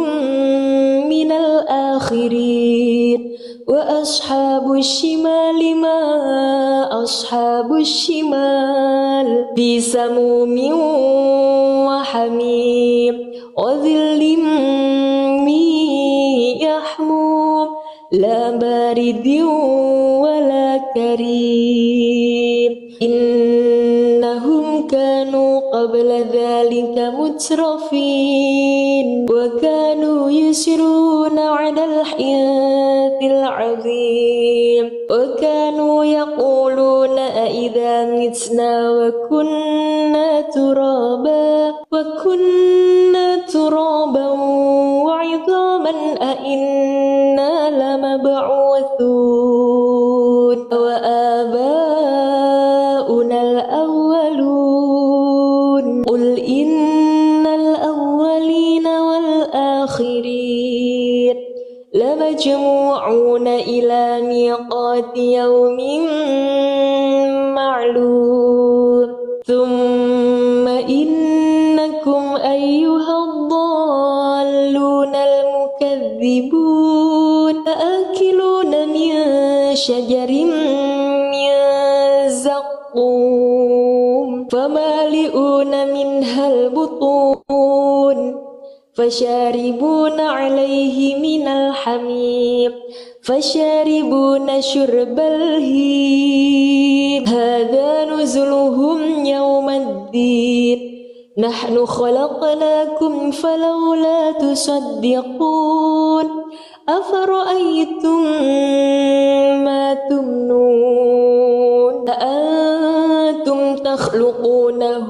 [SPEAKER 1] من الآخرين وأصحاب الشمال ما أصحاب الشمال في سموم وحميم وظل من يحموم لا بارد ولا كريم إنهم كانوا قبل ذلك مترفين وكانوا يسرون على الحنث العظيم وكانوا يقولون أإذا متنا وكنا ترابا وعظاما أإنا لمبعوثون وآباؤنا الأولون قل إن الأولين والآخرين لمجموعون إلى ميقات يوم معلوم ثم إنكم أيها الضالون المكذبون لآكلون من شجر من زقوم فمالئون منها البطون فشاربون عليه من الحميم فشاربون شرب الهيم هذا نزلهم يوم الدين نحن خلقناكم فلولا تصدقون أفرأيتم ما تمنون أأنتم تخلقونه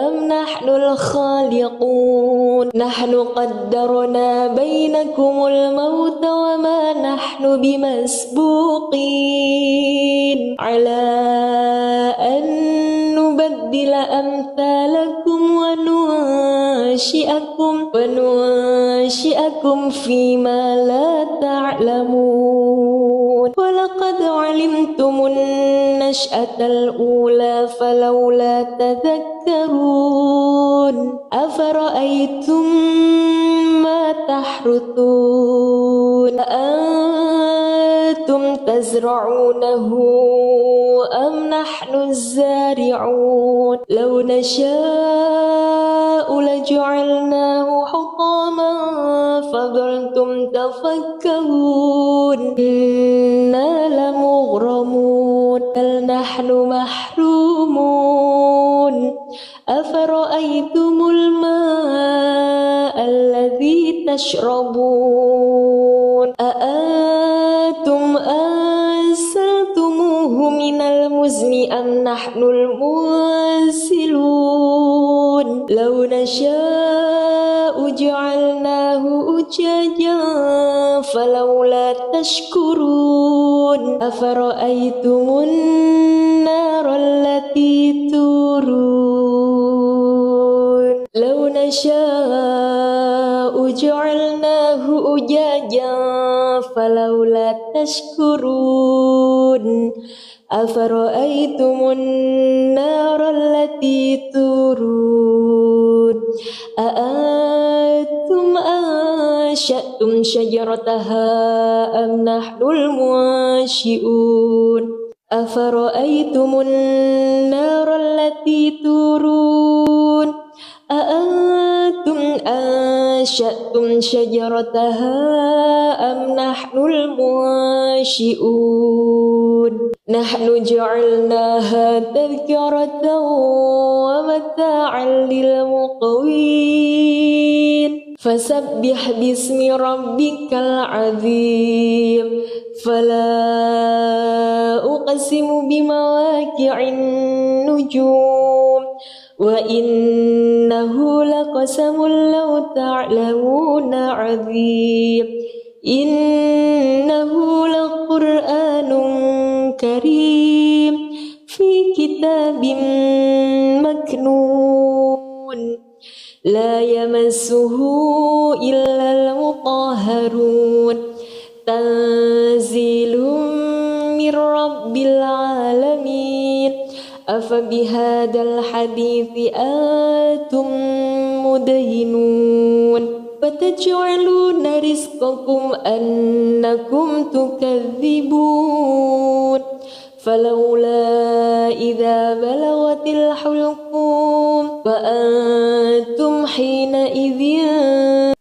[SPEAKER 1] أم نحن الخالقون نحن قدرنا بينكم الموت وما نحن بمسبوقين على أن نبدل أمثالكم وننشئكم فيما لا تعلمون ولقد علمتم النشأة الأولى فلولا تذكرون أفرأيتم ما تحرثون أأنتم تزرعونه أم نحن الزارعون لو نشاء لجعلناه حطاما فظلتم تفكهون إنا لمغرمون بل نحن محرومون أفرأيتم الماء الذي تشربون أأنتم أنزلتموه من المزن أم نحن المنزلون لو نشاء جعلناه أجاجا فلولا تشكرون أفرأيتم النار التي تورون لو نشاء جعلناه أجاجا فلولا تشكرون أفرأيتم النار التي تورون أأنتم أنشأتم شجرتها أم نحن المنشئون أفرأيتم النار التي تورون أأنتم أنشأتم شجرتها أم نحن المنشئون نحن جعلناها تذكرة ومتاعا للمقوين فسبح باسم ربك العظيم فلا أقسم بمواقع النجوم وإنه لقسم لو تعلمون عظيم إنه لقرآن كريم في كتاب مكنون لا يمسه إلا المطهرون تنزيل من رب العالمين أفبهذا الحديث أنتم مدهنون فتجعلون رزقكم أنكم تكذبون فلولا إذا بلغت الحلقوم وأنتم حينئذ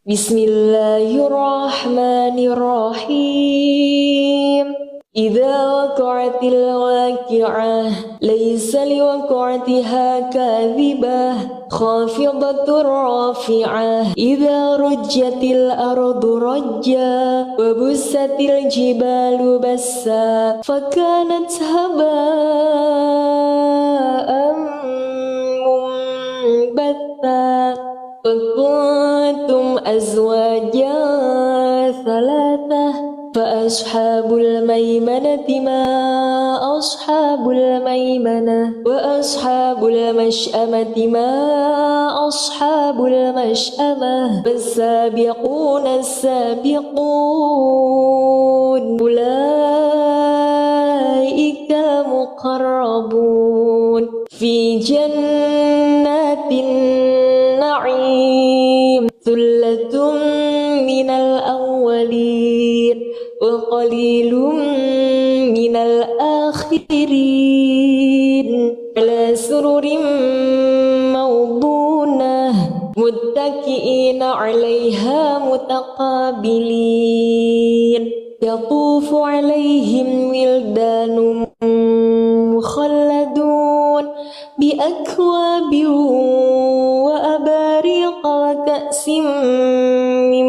[SPEAKER 1] بسم الله الرحمن الرحيم إذا وقعت الواقعة ليس لوقعتها كاذبة خافضة رافعة إذا رجت الأرض رجا وبست الجبال بسا فكانت هباء منبثا وكنتم أزواجا ثلاثة فأصحاب الميمنة ما أصحاب الميمنة وأصحاب المشأمة ما أصحاب المشأمة فالسابقون السابقون أولئك المقربون في جنات النعيم ثلة من الأولين وقليل من الآخرين على سرر موضونة متكئين عليها متقابلين يطوف عليهم ولدان مخلدون بأكواب وأباريق وكأس من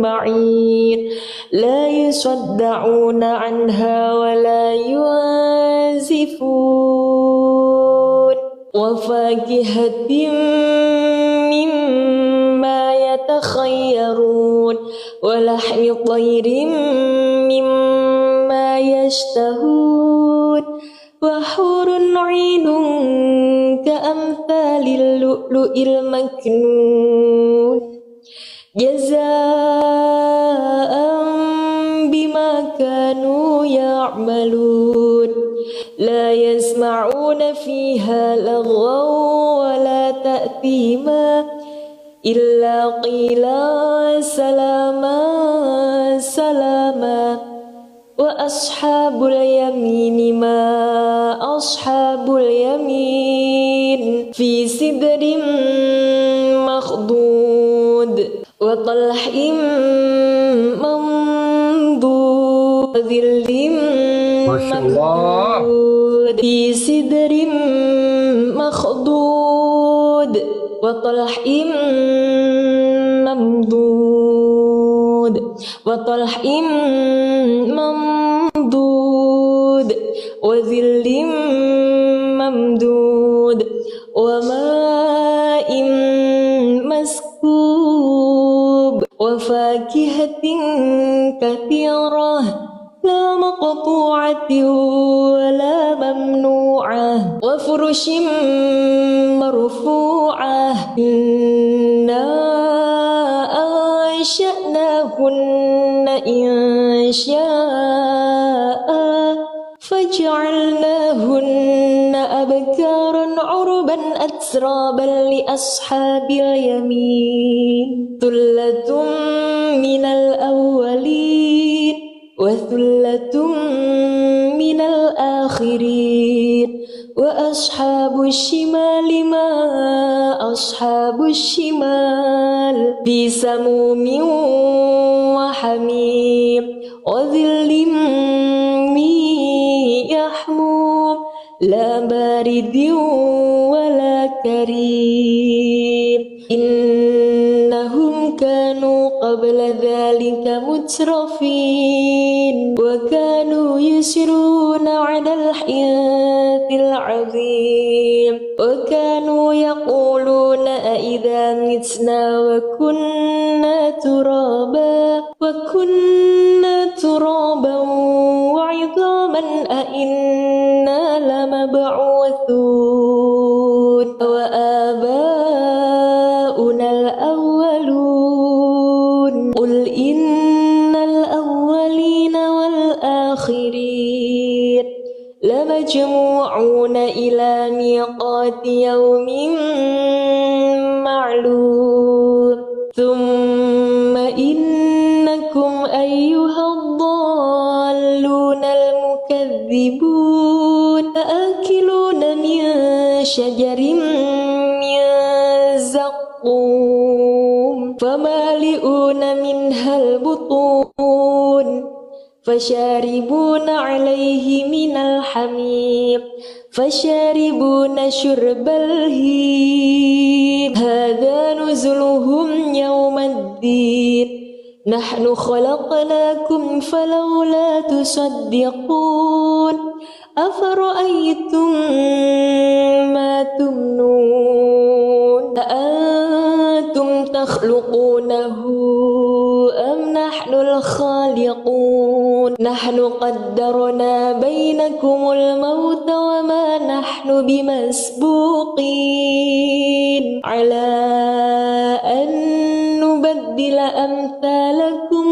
[SPEAKER 1] معين لا يصدعون عنها ولا ينزفون وفاكهة مما يتخيرون ولحم طير مما يشتهون وحور عين كأمثال اللؤلؤ المكنون جزاء بما كانوا يعملون لا يسمعون فيها لغوا ولا تأثيما إلا قيلا سلاما سلاما وأصحاب اليمين ما أصحاب اليمين في سدر مخضود وطلح منضود وظل ممدود في سدر مخضود وطلح ممدود وطلح ممدود وظل ممدود وماء مسكوب وفاكهة كثيرة لا مقطوعة ولا ممنوعة وفرش مرفوعة إنا أنشأناهن إنشاء فجعلناهن أبكارا عربا أترابا لأصحاب اليمين ثلة من الأولين وثلة من الآخرين وأصحاب الشمال ما أصحاب الشمال في سموم وحميم وظل من يحموم لا بارد ولا كريم إنهم ذلك مترفين وكانوا يسرون على الحنث العظيم وكانوا يقولون أإذا متنا وكنا ترابا وعظاما أإنا لمبعوثون وآباؤنا الأولون قل إن الأولين والآخرين لمجموعون إلى ميقات يوم معلوم ثم إنكم أيها الضالون المكذبون لآكلون من شجر من زقوم فمالئون منها البطون فشاربون عليه من الحميم فشاربون شرب الهيم هذا نزلهم يوم الدين نحن خلقناكم فلولا تصدقون أفرأيتم ما تمنون أأنتم تخلقونه أم نحن الخالقون نحن قدرنا بينكم الموت وما نحن بمسبوقين على أن نبدل أمثالكم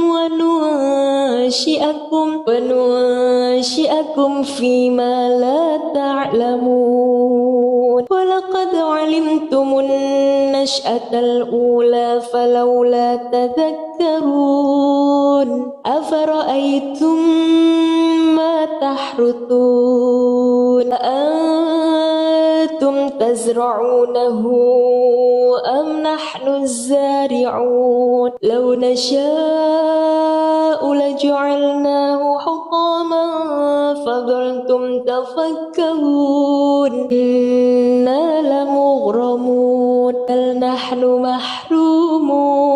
[SPEAKER 1] وننشئكم فيما لا تعلمون ولقد علمتم النشأة الأولى فلولا تذكرون أفرأيتم ما تحرثون أأنتم تزرعونه أم نحن الزارعون لو نشاء لجعلناه حطاما فظلتم تفكهون إنا لمغرمون بل نحن محرومون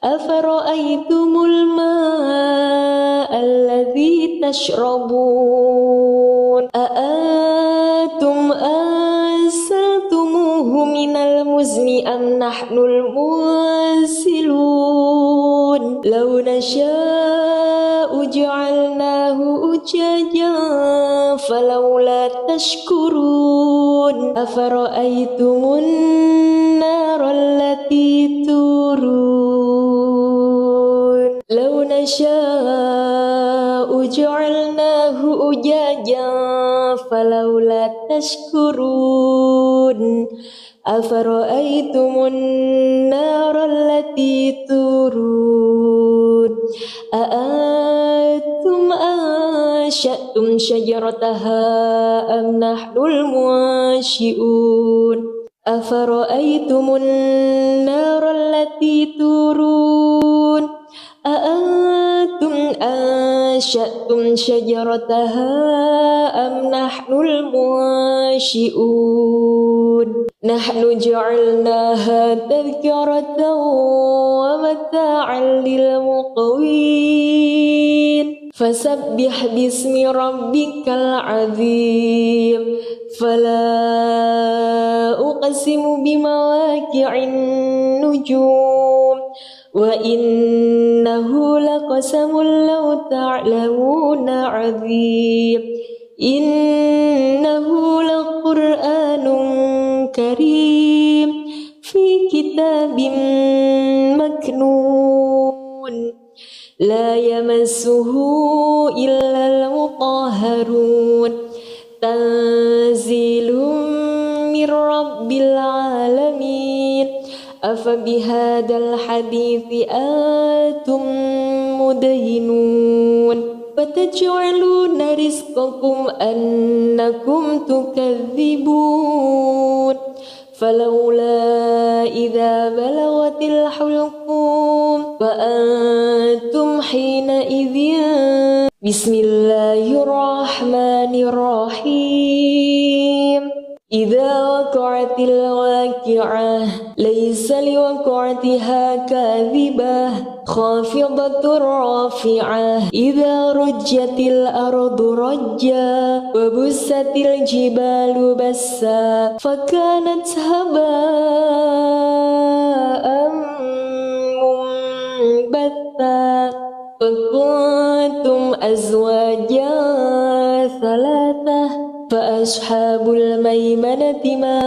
[SPEAKER 1] أفرأيتم الماء الذي تشربون أأنتم أنزلتموه من المزن أم نحن المنزلون لو نشاء جعلناه أجاجا فلولا تشكرون أفرأيتم النار التي تورون لو نشاء جعلناه أجاجا فلولا تشكرون أفرأيتم النار التي تورون أأنتم أنشأتم شجرتها أم نحن المنشئون أفرأيتم النار التي تورون أأنتم أنشأتم شجرتها أم نحن المنشئون نحن جعلناها تذكرة ومتاعا للمقوين فسبح باسم ربك العظيم فلا أقسم بمواقع النجوم وإنه لقسم لو تعلمون عظيم إنه لقرآن كريم في كتاب مكنون لا يمسه إلا المطهرون تنزيل من رب العالمين أفبهذا الحديث أنتم مدهنون وتجعلون رزقكم أنكم تكذبون فلولا إذا بلغت الحلقوم وأنتم حينئذ بسم الله الرحمن الرحيم إذا وقعت الواقعة ليس لوقعتها كاذبة خافضة رافعة إذا رجت الأرض رجا وبست الجبال بسا فكانت هباء منبثا وكنتم أزواجا ثلاثة فأصحاب الميمنة ما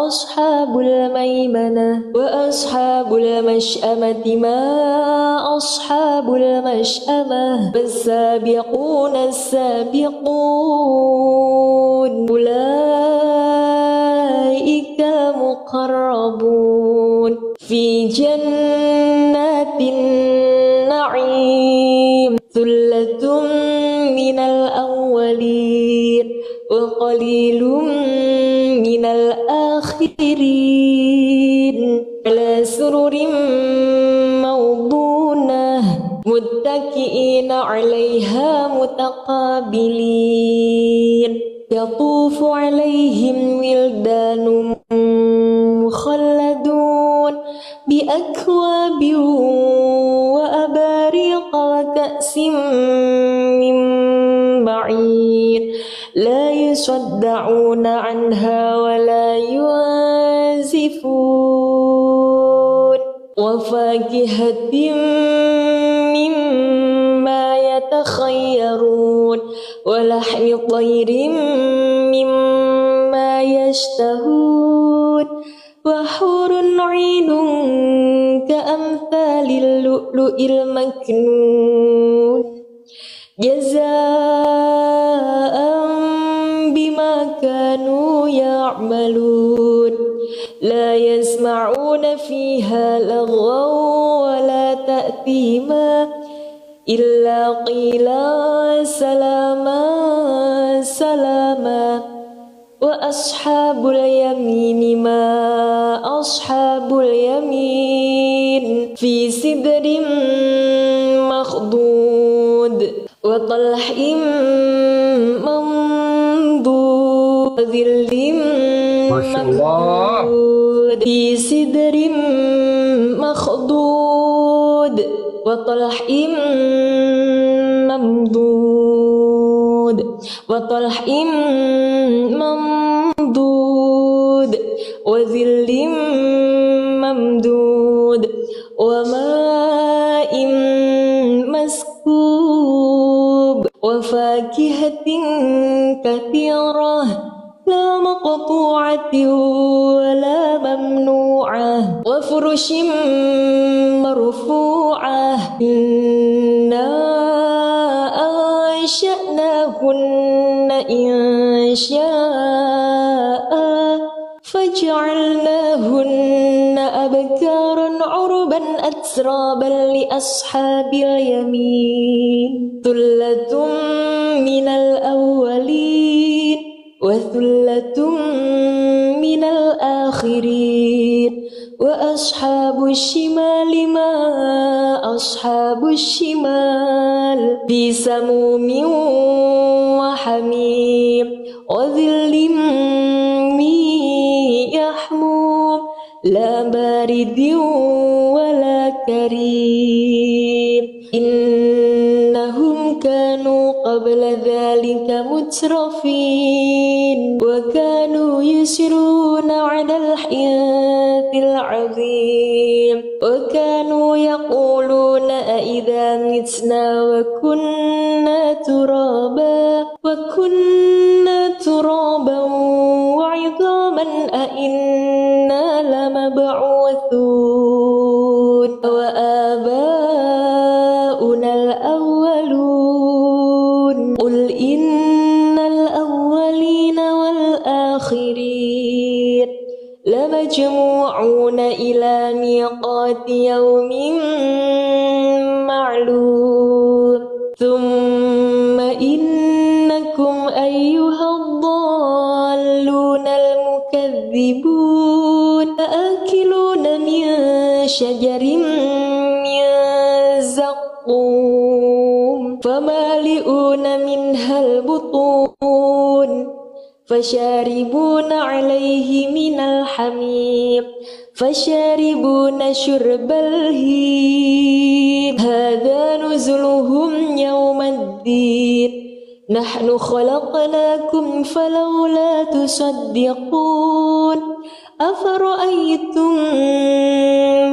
[SPEAKER 1] أصحاب الميمنة وأصحاب المشأمة ما أصحاب المشأمة فالسابقون السابقون أولئك المقربون في جنات النعيم ثلة من الأولين وقليل من الآخرين على سرر موضونة متكئين عليها متقابلين يطوف عليهم ولدان مخلدون بأكواب وأباريق وكأس من معين لا يصدعون عنها ولا ينزفون وفاكهة مما يتخيرون ولحم طير مما يشتهون وحور عين كأمثال اللؤلؤ المكنون جزاء بما كانوا يعملون لا يسمعون فيها لغوا ولا تأثيما إلا قيلا سلاما سلاما وأصحاب اليمين ما أصحاب اليمين في سدر مخضود وطلح منضود وظل ممدود في سدر مخضود وطلح ممدود وطلح ممدود وظل ممدود وماء مسكوب وفاكهة كثيرة لا مقطوعة ولا ممنوعة وفرش مرفوعة إنا أنشأناهن إنشاء فجعلناهن أبكارا عربا أترابا لأصحاب اليمين ثلة من الأولين وثلة من الآخرين وأصحاب الشمال ما أصحاب الشمال في سموم وحميم وظل من يحموم لا بارد ولا كريم إنهم كانوا قبل ذلك مترفين وكانوا يسرون على الحنث العظيم وكانوا يقولون أئذا متنا وكنا ترابا وعظاما أئنا لمبعوثون وآباؤنا الأولون قل إن الأولين والآخرين لمجموعون إلى ميقات يوم معلوم ثم إنكم أيها الضالون المكذبون لآكلون من شجر من زقوم فمالئون منها البطون فشاربون عليه من الحميم فشاربون شرب الهيم هذا نزلهم يوم الدين نحن خلقناكم فلولا تصدقون أفرأيتم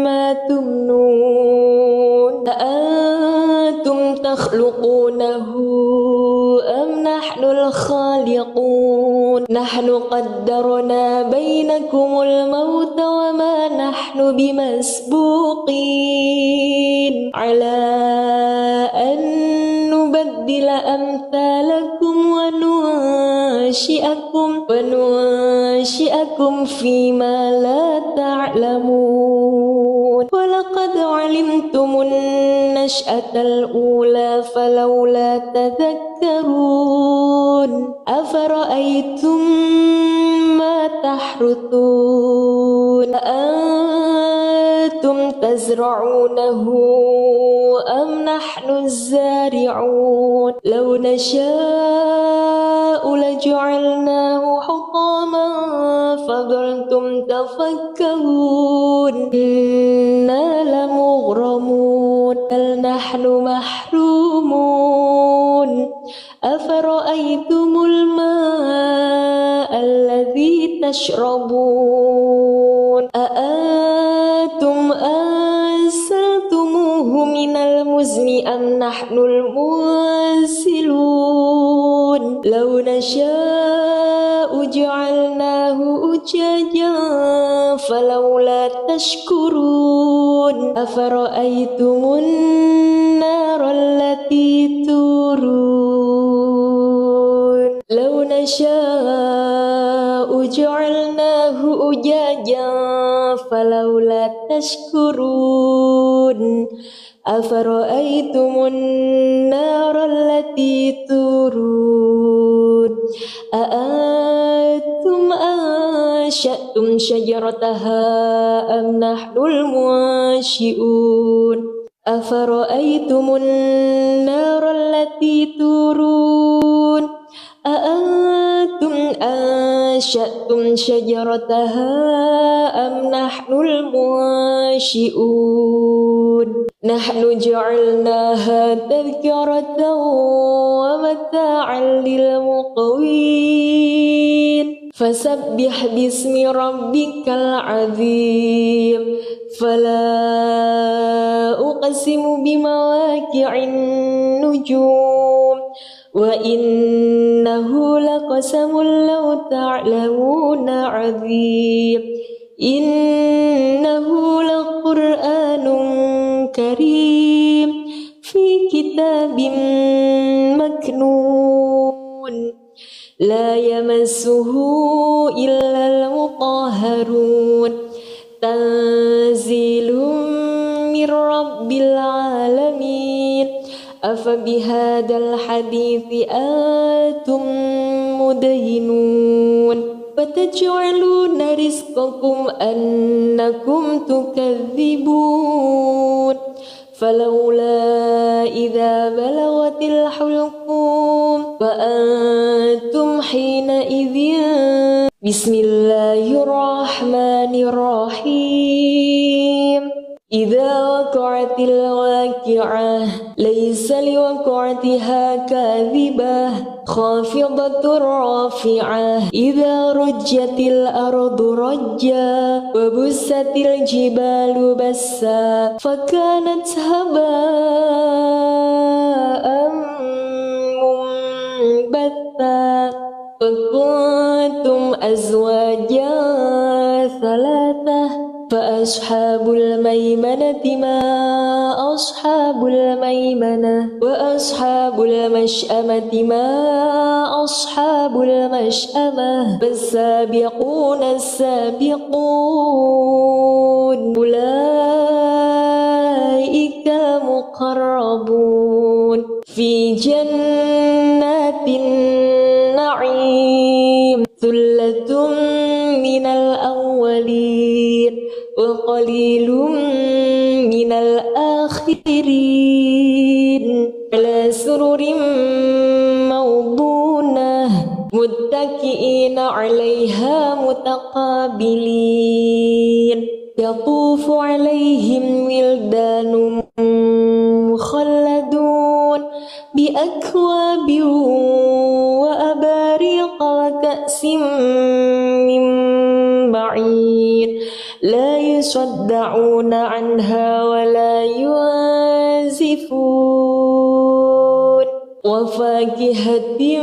[SPEAKER 1] ما تمنون أأنتم تخلقونه أم نحن الخالقون نحن قدرنا بينكم الموت وما نحن بمسبوقين على أن نبدل أمثالكم وننشئكم فيما لا تعلمون ولقد علمتم النشأة الأولى فلولا تذكرون أفرأيتم ما تحرثون أأنتم تزرعونه أم نحن الزارعون لو نشاء لجعلناه حطاما فظلتم تفكهون إنا لمغرمون بل نحن محرومون أفرأيتم الماء الذي تشربون أأنتم أنزلتموه من المزن أم نحن المنزلون لو نشاء جعلناه أجاجا فلولا تشكرون أفرأيتم النار التي تورون لو نشاء جعلناه أجاجا فلولا تشكرون أفرأيتم النار التي تورون أأنتم أنشأتم شجرتها أم نحن المنشئون أفرأيتم النار التي تورون أأنتم أنشأتم شجرتها أم نحن المنشئون نحن جعلناها تذكرة ومتاعا للمقوين فسبح باسم ربك العظيم فلا أقسم بمواقع النجوم وإنه لقسم لو تعلمون عظيم إنه لقرآن كريم في كتاب مكنون لا يمسه إلا المطهرون تنزيل من رب العالمين أفبهذا الحديث أنتم مدهنون وتجعلون رزقكم أنكم تكذبون فلولا إذا بلغت الحلقوم وأنتم حينئذ بسم الله الرحمن الرحيم إذا وقعت الواقعة ليس لوقعتها كاذبة خافضة رافعة إذا رجت الأرض رجا وبست الجبال بسا فكانت هباء منبثا وكنتم أزواجا ثلاثة فأصحاب الميمنة ما أصحاب الميمنة وأصحاب المشأمة ما أصحاب المشأمة فالسابقون السابقون أولئك المقربون في جنات النعيم ثلة من الأولين وقليل من الآخرين على سرر موضونة متكئين عليها متقابلين يطوف عليهم ولدان مخلدون بأكواب وأباريق وكأس من معين لا يصدعون عنها ولا ينزفون وفاكهة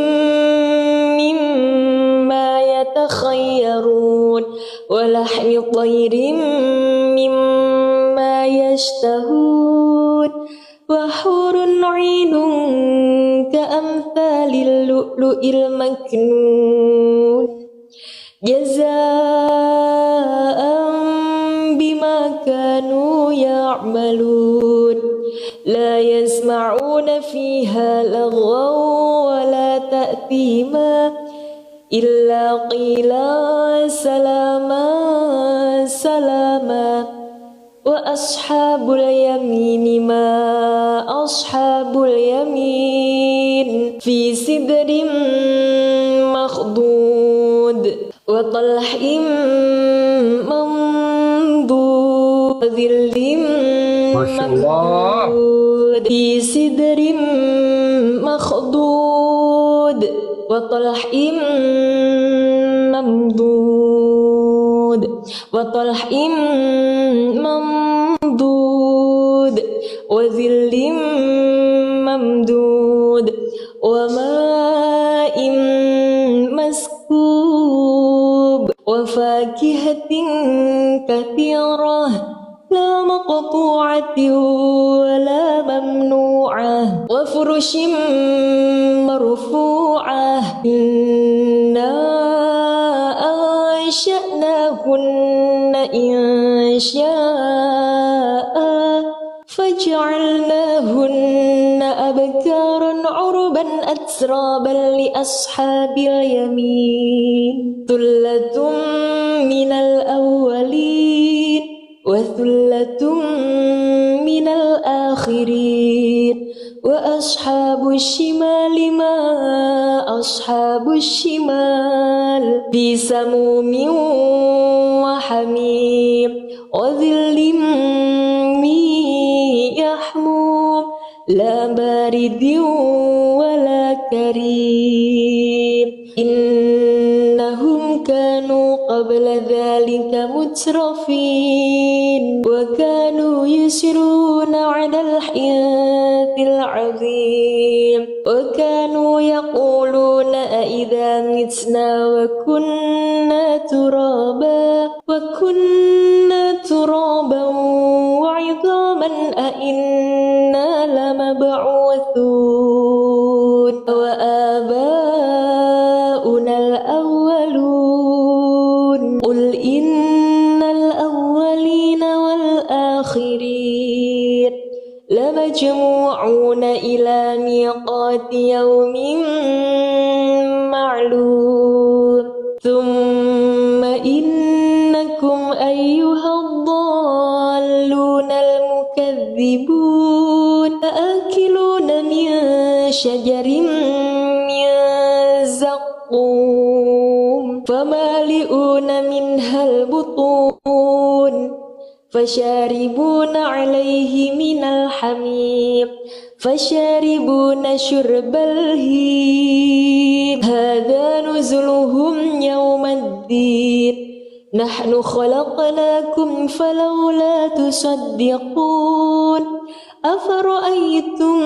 [SPEAKER 1] مما يتخيرون ولحم طير مما يشتهون وحور عين كأمثال اللؤلؤ المكنون جزاء بما كانوا يعملون لا يسمعون فيها لغوا ولا تأثيما إلا قيلا سلاما سلاما وأصحاب اليمين ما أصحاب اليمين في سدر مخضود وطلح منضود وظل ممدود في سدر مخضود وطلح ممدود وطلح ممدود وظل ممدود وماء مسكوب وفاكهة كثيرة لا مقطوعة ولا ممنوعة وفرش مرفوعة إنا أنشأناهن إنشاء فجعلناهن أبكارا عربا أترابا لأصحاب اليمين ثلة من الأولين وثلة من الآخرين وأصحاب الشمال ما أصحاب الشمال في سموم وحميم وظل من يحموم لا بارد ولا كريم إنهم كانوا قبل ذلك مترفين وكانوا يسرون على الحنث العظيم وكانوا يقولون أئذا متنا وكنا ترابا وعظاما أئنا لمبعوثون وآباؤنا الأولون قل إن الأولين والآخرين لمجموعون إلى ميقات يوم معلوم ثم إنكم أيها الضالون المكذبون لآكلون من شجر من زقوم فمالئون منها البطون فشاربون عليه من الحميم فشاربون شرب الهيم هذا نزلهم يوم الدين نحن خلقناكم فلولا تصدقون أفرأيتم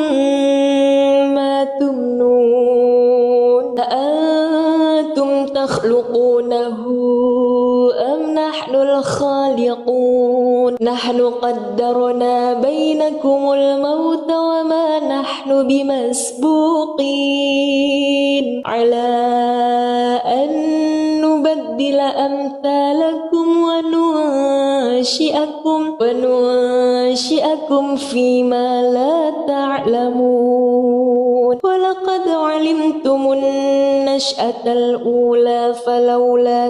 [SPEAKER 1] ما تمنون أأنتم تخلقونه أم نحن الخالقون نحن قدرنا بينكم الموت وما نحن بمسبوقين على أن نبدل أمثالكم وننشئكم فيما لا تعلمون ولقد قد علمتم النشأة الأولى فلولا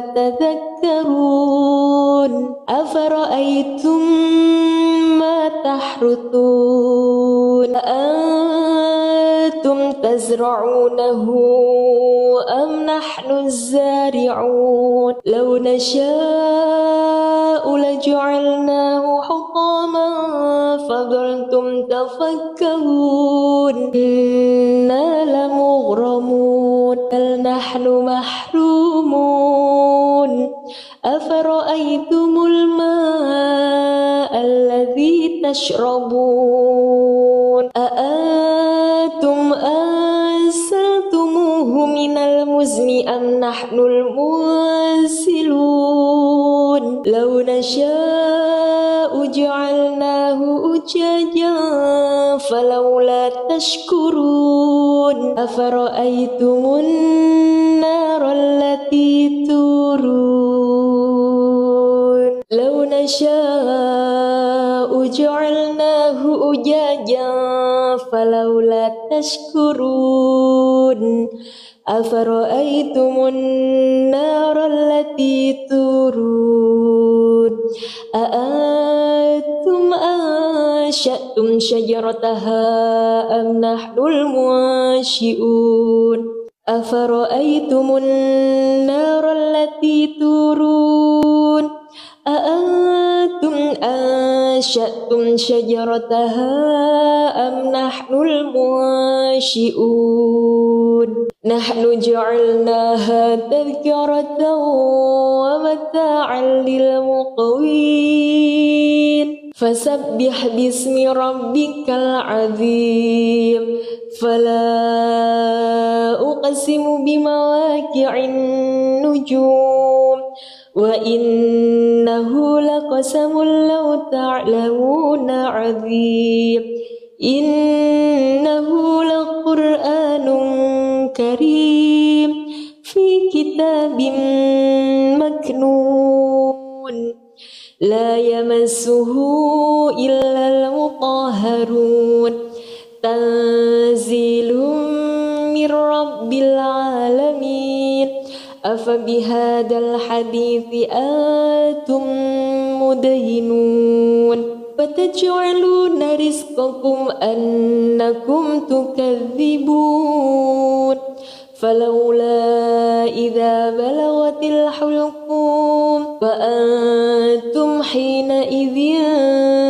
[SPEAKER 1] تذكرون أفرأيتم ما تحرثون أأنتم تزرعونه أم نحن الزارعون لو نشاء لجعلناه حطاما فظلتم تفكرون إنا لمغرمون بل نحن محرومون أفرأيتم الماء الذي تشربون أأنتم أنزلتموه من المزن أم نحن المنزلون لو نشاء جعلناه أجاجا فلولا تشكرون أفرأيتم النار التي تورون لو نشاء جعلناه أجاجا فلولا تشكرون أفرأيتم النار التي تورون أأنتم أنشأتم شجرتها أم نحن المنشئون أفرأيتم النار التي تورون أأنتم أنشأتم شجرتها أم نحن المنشئون نحن جعلناها تذكرة ومتاعا للمقوين فسبح باسم ربك العظيم فلا أقسم بمواقع النجوم وإنه لقسم لو تعلمون عظيم إنه لقرآن كريم في كتاب مكنون لا يمسه إلا المطهرون تنزيل من رب العالمين أفبهذا الحديث أنتم مدهنون فتجعلون رزقكم أنكم تكذبون فلولا إذا بلغت الحلقوم وأنتم حينئذ